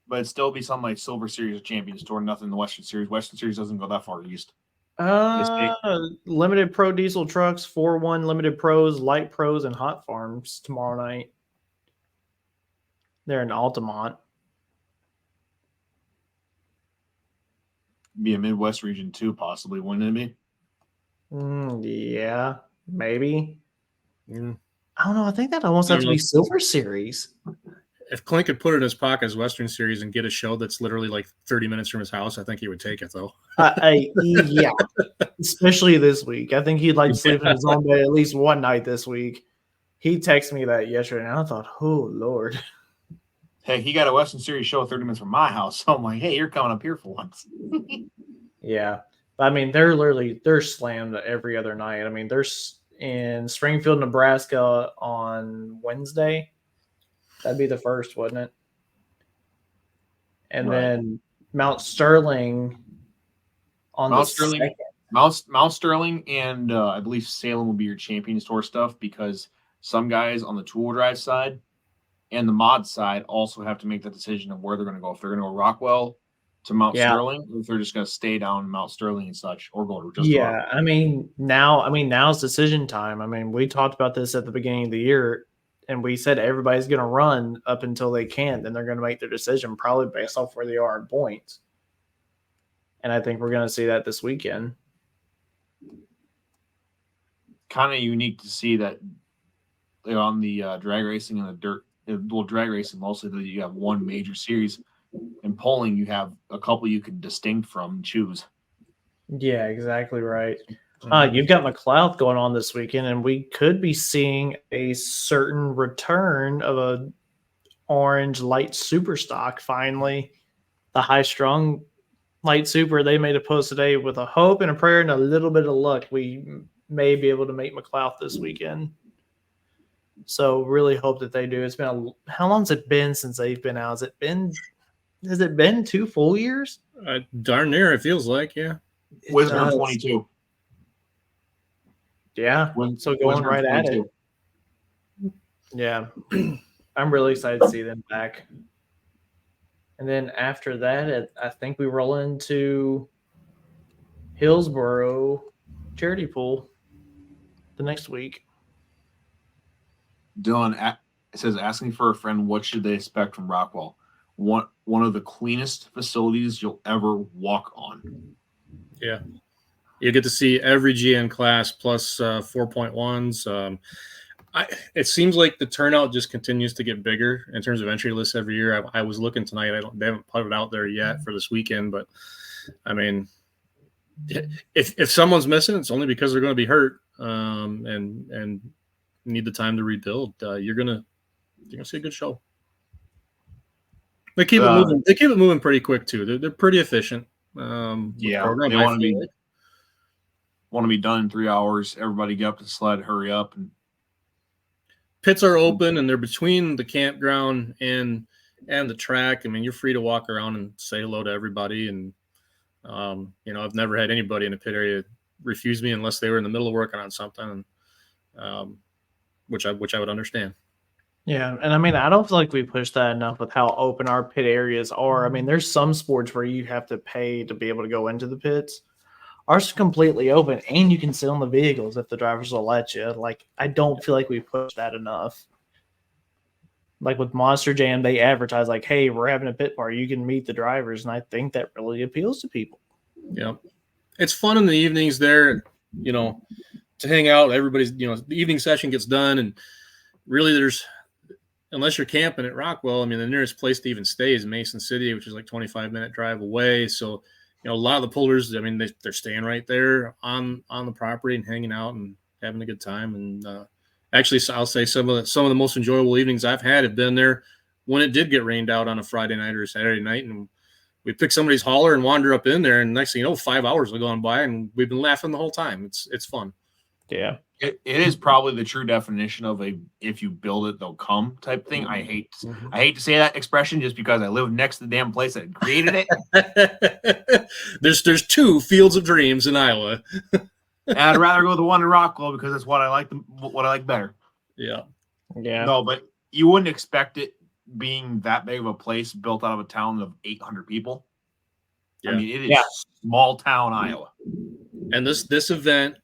But it'd still be something like Silver Series or Champions Tour, nothing in the Western Series. Western Series doesn't go that far east. Limited Pro Diesel trucks, 4-1 Limited Pros, Light Pros, and Hot Farms tomorrow night. They're in Altamont. Be a Midwest region too, possibly, wouldn't it be? Yeah, maybe. I don't know. I think that almost has to be Silver Series. If Clint could put it in his pocket as Western Series and get a show that's literally like 30 minutes from his house, I think he would take it, though. Yeah, especially this week. I think he'd like to sleep in his own bed at least one night this week. He texted me that yesterday, and I thought, oh, Lord. Hey, he got a Western Series show 30 minutes from my house. So I'm like, hey, you're coming up here for once. Yeah. I mean, they're slammed every other night. I mean, they're in Springfield, Nebraska on Wednesday. That'd be the first, wouldn't it? And then Mount Sterling on the second. Mount Sterling and I believe Salem will be your Champions Tour stuff because some guys on the two-wheel drive side and the mod side also have to make the decision of where they're going to go. If they're going to go Rockwell to Mount Sterling, or if they're just going to stay down Mount Sterling and such, or go to just Rockwell. Now's decision time. I mean, we talked about this at the beginning of the year. And we said everybody's going to run up until they can. Then they're going to make their decision probably based off where they are in points. And I think we're going to see that this weekend. Kind of unique to see that on the drag racing and the dirt. Well, drag racing mostly that you have one major series. In polling, you have a couple you can distinct from and choose. Yeah, exactly right. You've got McLeod going on this weekend, and we could be seeing a certain return of a orange light super stock finally. The high-strung light super, they made a post today with a hope and a prayer and a little bit of luck. We may be able to make McLeod this weekend. So really hope that they do. It's been how long's it been since they've been out? Has it been 2 full years? Darn near, it feels like, yeah. Wisdom 22. Yeah, so going right at it. Yeah, I'm really excited to see them back. And then after that, I think we roll into Hillsboro Charity Pool the next week. Dylan says, asking for a friend, what should they expect from Rockwell? One of the cleanest facilities you'll ever walk on. Yeah. You get to see every GN class plus 4.1s. It seems like the turnout just continues to get bigger in terms of entry lists every year. I was looking tonight. They haven't put it out there yet for this weekend, but I mean, if someone's missing, it's only because they're going to be hurt and need the time to rebuild. You're gonna see a good show. They keep it moving. They keep it moving pretty quick too. They're pretty efficient. They want to be done in 3 hours. Everybody get up to the sled, hurry up. And pits are open and they're between the campground and the track. I mean, you're free to walk around and say hello to everybody. And I've never had anybody in the pit area refuse me unless they were in the middle of working on something, which I would understand. Yeah, and I mean, I don't feel like we push that enough with how open our pit areas are. I mean, there's some sports where you have to pay to be able to go into the pits. Ours is completely open, and you can sit on the vehicles if the drivers will let you. Like, I don't feel like we push that enough. Like with Monster Jam, they advertise like, hey, we're having a pit party. You can meet the drivers, and I think that really appeals to people. Yeah. It's fun in the evenings there, to hang out. Everybody's, the evening session gets done, and really unless you're camping at Rockwell, I mean, the nearest place to even stay is Mason City, which is like 25-minute drive away. So, a lot of the pullers, I mean, they're staying right there on the property and hanging out and having a good time. And actually, I'll say some of the most enjoyable evenings I've had have been there when it did get rained out on a Friday night or a Saturday night, and we pick somebody's hauler and wander up in there, and next thing you know, 5 hours will go on by, and we've been laughing the whole time. It's fun. Yeah. It is probably the true definition of a if you build it, they'll come type thing. I hate to say that expression just because I live next to the damn place that created it. There's 2 Fields of Dreams in Iowa. And I'd rather go with the one in Rockwell because that's what I like better. Yeah. Yeah. No, but you wouldn't expect it being that big of a place built out of a town of 800 people. Yeah. I mean, it is small town Iowa. And this event,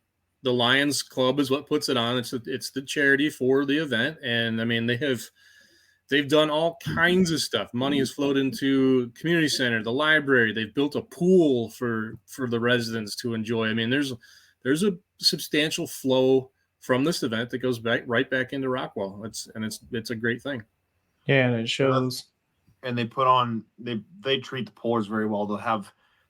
the Lions Club is what puts it on. It's the charity for the event, and I mean they've done all kinds of stuff. Money has flowed into community center, the library. They've built a pool for the residents to enjoy. I mean, there's a substantial flow from this event that goes right back into Rockwell. It's a great thing. Yeah, and it shows. And they put on they treat the pullers very well.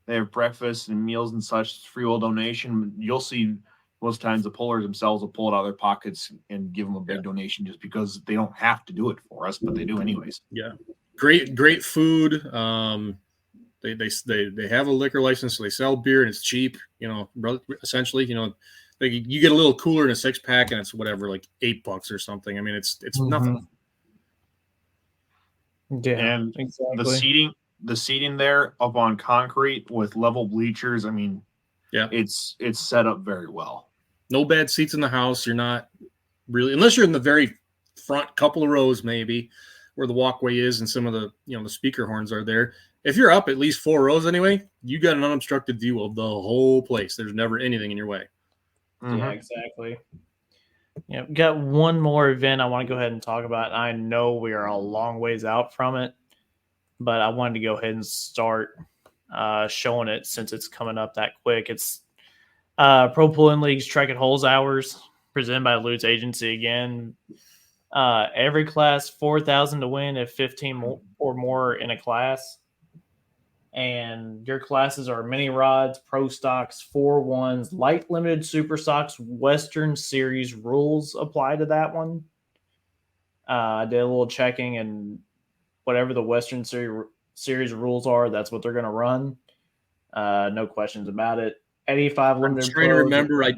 They have breakfast and meals and such, free will donation. You'll see most times the pullers themselves will pull it out of their pockets and give them a big donation just because they don't have to do it for us, but they do anyways. Yeah, great food. They have a liquor license, so they sell beer and it's cheap. You know, essentially, you know, like you get a little cooler in a 6-pack and it's whatever, like $8 or something. I mean, it's nothing. Yeah, and exactly. The seating there up on concrete with level bleachers. I mean, yeah, it's set up very well. No bad seats in the house. You're not really, unless you're in the very front couple of rows, maybe where the walkway is and some of the, you know, the speaker horns are there. If you're up at least 4 rows anyway, you got an unobstructed view of the whole place. There's never anything in your way. Mm-hmm. Yeah, exactly. Yeah, we've got one more event I want to go ahead and talk about. I know we are a long ways out from it, but I wanted to go ahead and start showing it since it's coming up that quick. It's Pro Pulling League's Trek It Holes Hours, presented by Lutz Agency again. Every class, 4,000 to win if 15 or more in a class. And your classes are mini rods, pro stocks, 4-1s, light limited super stocks, Western Series rules apply to that one. I did a little checking, and whatever the Western Series rules are, that's what they're going to run. No questions about it. 85 limited. I'm trying to remember. I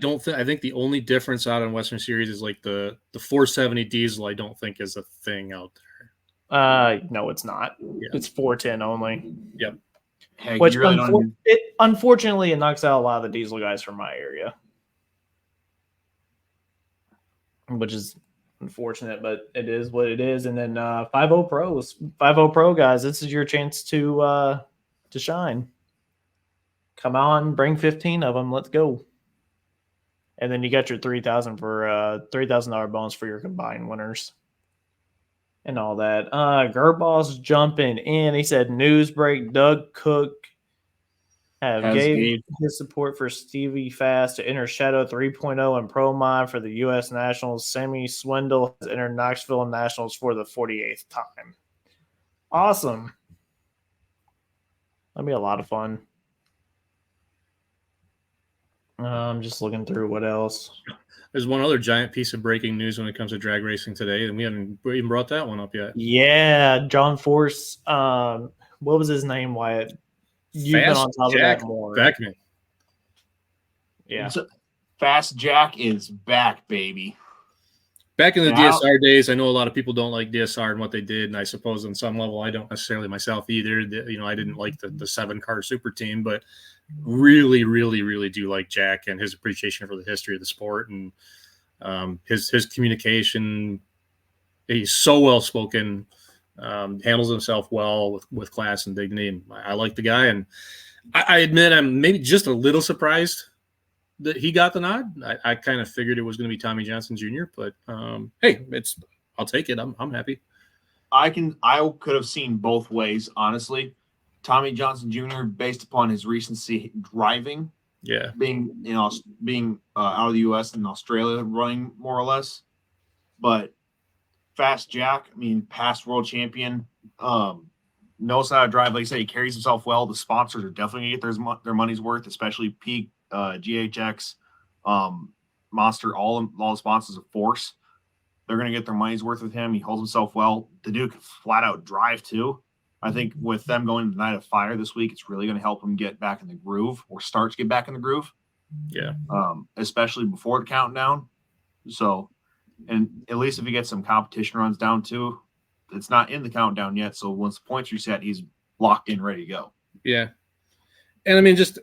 think the only difference out on Western Series is like the 470 diesel. I don't think is a thing out there. No, it's not. Yeah. It's 410 only. Yep. Heck, which really unfortunately it knocks out a lot of the diesel guys from my area, which is unfortunate, but it is what it is. And then 5.0 pros, 5.0 pro guys, this is your chance to shine. Come on, bring 15 of them. Let's go. And then you got your $3,000 for $3,000 bonus for your combined winners. And all that. Gerball's jumping in. He said news break. Doug Cook gave his support for Stevie Fast to enter Shadow 3.0 and Pro Mod for the U.S. Nationals. Sammy Swindle has entered Knoxville Nationals for the 48th time. Awesome. That'll be a lot of fun. I'm just looking through what else. There's one other giant piece of breaking news when it comes to drag racing today, and we haven't even brought that one up yet. Yeah, John Force. What was his name, Wyatt? You've been on top of that more. Beckman. Yeah. Fast Jack is back, baby. Back in the DSR days, I know a lot of people don't like DSR and what they did, and I suppose on some level I don't necessarily myself either. You know, I didn't like the 7-car super team, but really, really, really do like Jack and his appreciation for the history of the sport and his communication. He's so well spoken, handles himself well with class and dignity. I like the guy, and I admit I'm maybe just a little surprised that he got the nod. I kind of figured it was going to be Tommy Johnson Jr., but hey, I'll take it. I'm happy. I could have seen both ways, honestly. Tommy Johnson Jr., based upon his recency driving, being out of the U.S. and Australia running more or less, but Fast Jack, I mean, past world champion, knows how to drive. Like I say, he carries himself well. The sponsors are definitely going to get their money's worth, especially Peak, GHX, Monster, all the sponsors of Force. they're going to get their money's worth with him. He holds himself well. The dude can flat out drive too. I think with them going to the Night of Fire this week, it's really going to help him get back in the groove or start to get back in the groove. Yeah. Especially before the countdown. So, and at least if he gets some competition runs down too, it's not in the countdown yet. So once the points reset, he's locked in, ready to go. Yeah. And I mean, just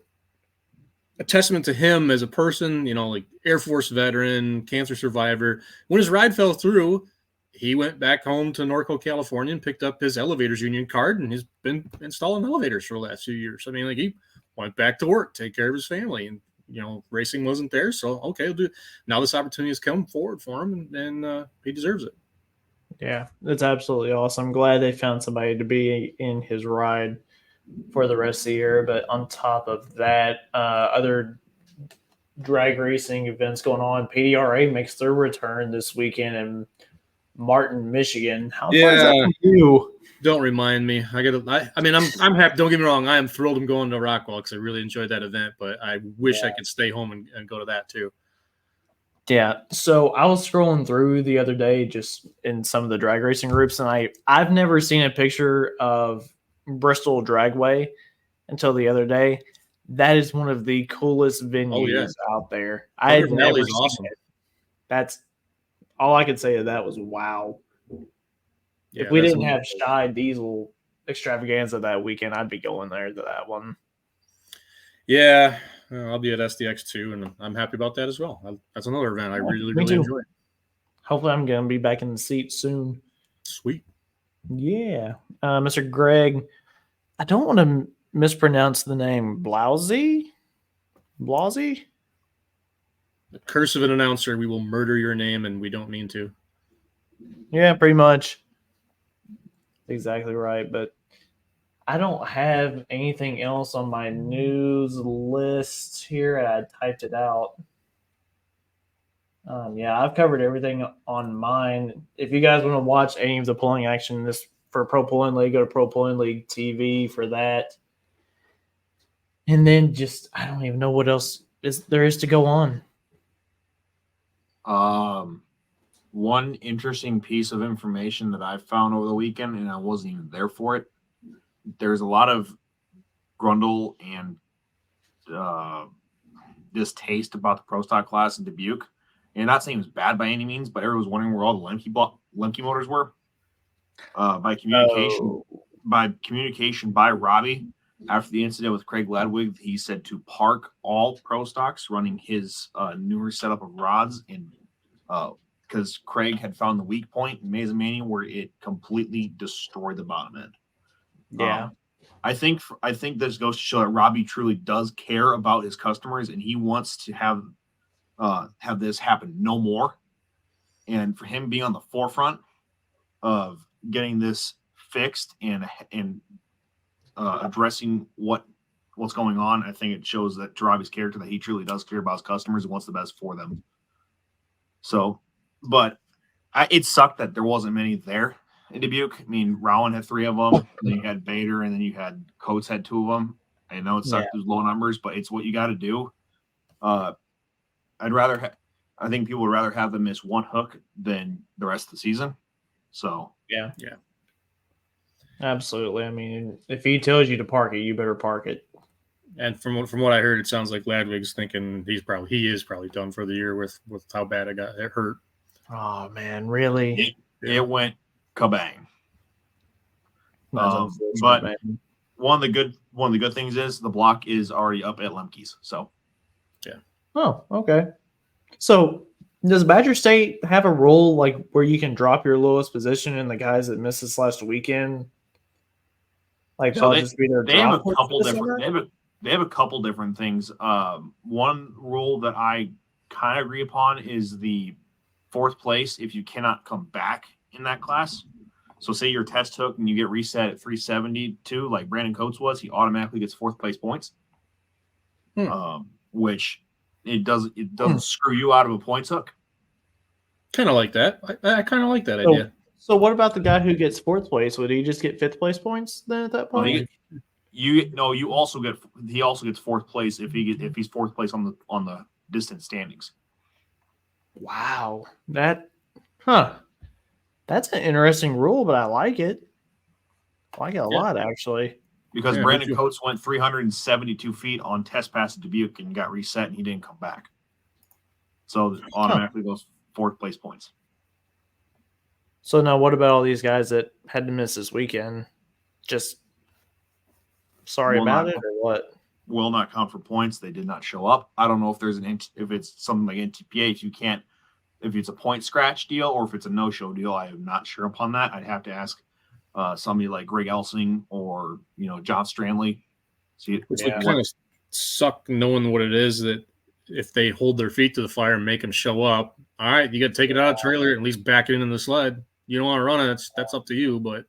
a testament to him as a person, like Air Force veteran, cancer survivor. When his ride fell through, he went back home to Norco, California and picked up his elevators union card, and he's been installing elevators for the last few years. I mean, he went back to work, take care of his family, and, racing wasn't there. So, okay, now this opportunity has come forward for him, and he deserves it. Yeah, it's absolutely awesome. I'm glad they found somebody to be in his ride for the rest of the year. But on top of that, other drag racing events going on. PDRA makes their return this weekend in Martin, Michigan. How far is that from you? Don't remind me. I'm happy. Don't get me wrong. I am thrilled I'm going to Rockwell because I really enjoyed that event, but I wish I could stay home and go to that too. Yeah. So I was scrolling through the other day just in some of the drag racing groups, and I've never seen a picture of Bristol Dragway until the other day. That is one of the coolest venues out there. I had never seen awesome. it. That's all I could say. That was wow. Yeah, if we didn't have Shy Diesel extravaganza that weekend, I'd be going there to that one. Yeah, I'll be at SDX too, and I'm happy about that as well. That's another event I really enjoy. Hopefully, I'm going to be back in the seat soon. Sweet. Yeah. Mr. Greg, I don't want to mispronounce the name. Blousy? The curse of an announcer. We will murder your name, and we don't mean to. Yeah, pretty much. Exactly right. But I don't have anything else on my news list here. I typed it out. I've covered everything on mine. If you guys want to watch any of the pulling action for Pro Pulling League, go to Pro Pulling League TV for that. And then I don't even know what else there is to go on. One interesting piece of information that I found over the weekend, and I wasn't even there for it. There's a lot of grundle and distaste about the Pro Stock class in Dubuque. And not saying it was bad by any means, but everyone was wondering where all the Lemke motors were. By communication by Robbie, after the incident with Craig Ledwig, he said to park all Pro Stocks running his newer setup of rods, and because Craig had found the weak point in Mazamania where it completely destroyed the bottom end. Yeah. I think this goes to show that Robbie truly does care about his customers, and he wants to have this happen no more. And for him being on the forefront of getting this fixed and addressing what's going on, I think it shows that to Robbie's character that he truly does care about his customers and wants the best for them. So, but it sucked that there wasn't many there in Dubuque. I mean, Rowan had 3 of them, then you had Bader, and then you had Coates had 2 of them. I know it sucked those low numbers, but it's what you got to do. I think people would rather have them miss 1 hook than the rest of the season. So yeah, absolutely. I mean, if he tells you to park it, you better park it. And from what I heard, it sounds like Ladwig's thinking he is probably done for the year with how bad it hurt. Oh man, really? It went kabang. But one of the good things is the block is already up at Lemke's. So yeah. Oh, okay. So does Badger State have a rule like where you can drop your lowest position in the guys that missed this last weekend? Like so they have a couple different. They have a couple different things. One rule that I kind of agree upon is the 4th place if you cannot come back in that class. So say your test hook and you get reset at 372, like Brandon Coates was, he automatically gets 4th place points. Which it doesn't screw you out of a points hook. Kind of like that. I kind of like that idea. So what about the guy who gets 4th place? Would he just get 5th place points then at that point? He also gets 4th place if he's 4th place on the distance standings. Wow, that Huh. That's an interesting rule, but I like it. I like it a lot, actually. Because Brandon Coates went 372 feet on test pass at Dubuque and got reset, and he didn't come back. So automatically goes fourth place points. So now what about all these guys that had to miss this weekend? Just sorry about it or what? Will not count for points. They did not show up. I don't know if there's if it's something like NTPA, if it's a point scratch deal or if it's a no-show deal. I am not sure upon that. I'd have to ask somebody like Greg Elsing or John Stranley. Which would kind of suck knowing what it is, that if they hold their feet to the fire and make them show up, all right, you got to take it out of the trailer and at least back it into the sled. You don't want to run it, that's up to you. But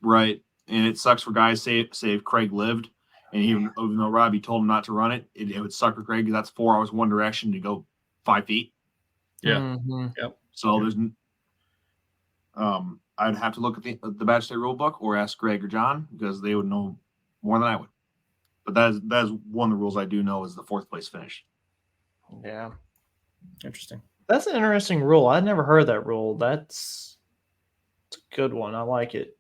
right, and it sucks for guys. Say if Craig lived, and even though Robbie told him not to run it, it would suck for Craig because that's 4 hours one direction to go 5 feet. Yeah. Mm-hmm. Yep. So there's I'd have to look at the Badger State rule book or ask Greg or John because they would know more than I would. But that is one of the rules I do know is the fourth place finish. Yeah. Interesting. That's an interesting rule. I'd never heard that rule. It's a good one. I like it.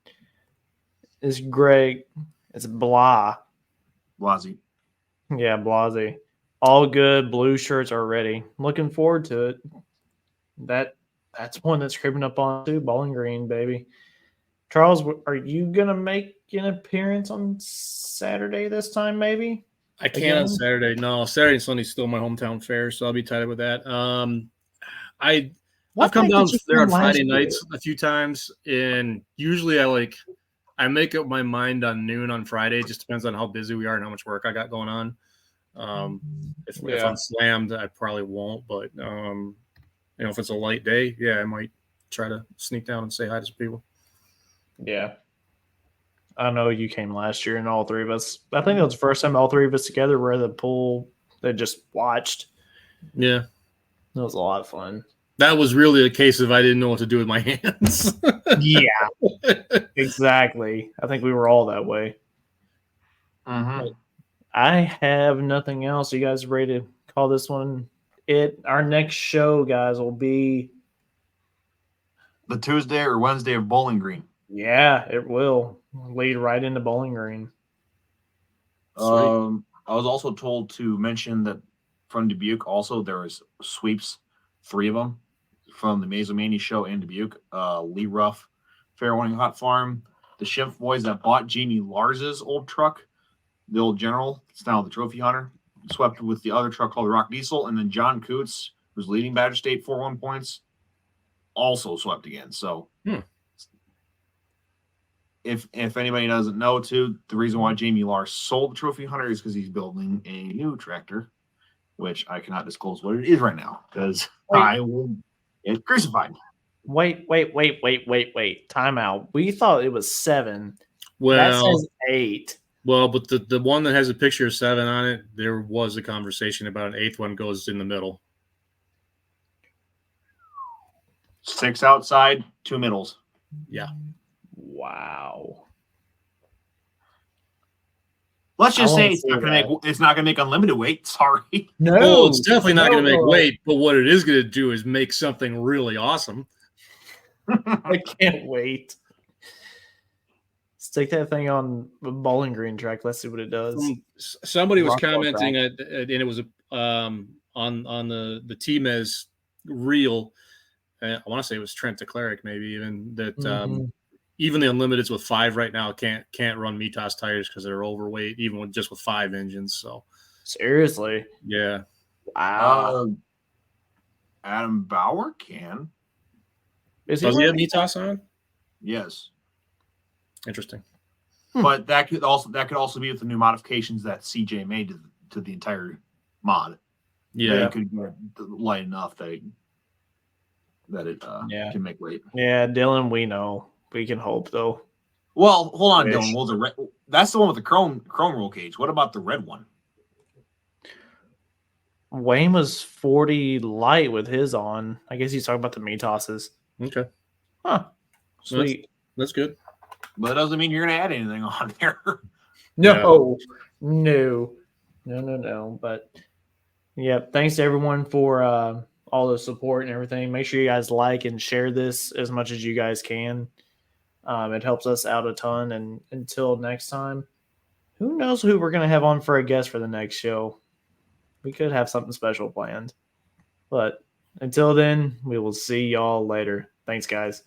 It's Greg. It's Blasey. Yeah, Blasey. All good. Blue shirts are ready. Looking forward to it. That's one that's creeping up on too. Bowling Green, baby. Charles, are you gonna make an appearance on Saturday this time? Maybe I can't on Saturday. No, Saturday and Sunday's still my hometown fair, so I'll be tied with that. I've come down there on Friday nights a few times, and usually I make up my mind on noon on Friday. It just depends on how busy we are and how much work I got going on. If I'm slammed, I probably won't. But if it's a light day, I might try to sneak down and say hi to some people. Yeah. I know you came last year and all three of us. I think it was the first time all three of us together were at the pool that just watched. Yeah. It was a lot of fun. That was really a case of I didn't know what to do with my hands. Yeah. Exactly. I think we were all that way. Mm-hmm. I have nothing else. You guys ready to call this one it? Our next show, guys, will be the Tuesday or Wednesday of Bowling Green. Yeah, it will lead right into Bowling Green. I was also told to mention that from Dubuque, also there was sweeps, 3 of them from the Mazomania show in Dubuque. Lee Ruff, Fair Warning Hot Farm, the Schimpf boys that bought Jamie Lars's old truck, the old General, it's now the Trophy Hunter, swept with the other truck called the Rock Diesel, and then John Coots, who's leading Badger State 4-1 points, also swept again. So if anybody doesn't know, too, the reason why Jamie Lars sold the Trophy Hunter is because he's building a new tractor, which I cannot disclose what it is right now because I will get crucified. Wait. Time out. We thought it was 7. Well, that says 8. Well, but the one that has a picture of 7 on it, there was a conversation about an 8th one goes in the middle. 6 outside, 2 middles. Yeah. Wow. Let's just say it's not going to make unlimited weight. Sorry. No, well, it's definitely not going to make weight. But what it is going to do is make something really awesome. I can't wait. Stick that thing on the Bowling Green track. Let's see what it does. Somebody was commenting, and it was on the T-Mez reel. I want to say it was Trent DeCleric, maybe even that. Even the Unlimiteds with 5 right now can't run Mitas tires because they're overweight, even with 5 engines. So seriously, yeah. Wow. Adam Bauer can. Does he have Mitas on? Yes. Interesting. But that could also be with the new modifications that CJ made to the entire mod. Yeah, it could get light enough that it can make weight. Yeah, Dylan, we know. We can hope, though. Well, hold on, Dylan. Well, that's the one with the chrome roll cage. What about the red one? Wayne was 40 light with his on. I guess he's talking about the Mitoses. Okay. Huh. Sweet. That's good. But that doesn't mean you're going to add anything on there. No. But, yeah, thanks to everyone for all the support and everything. Make sure you guys like and share this as much as you guys can. It helps us out a ton. And until next time, who knows who we're going to have on for a guest for the next show? We could have something special planned. But until then, we will see y'all later. Thanks, guys.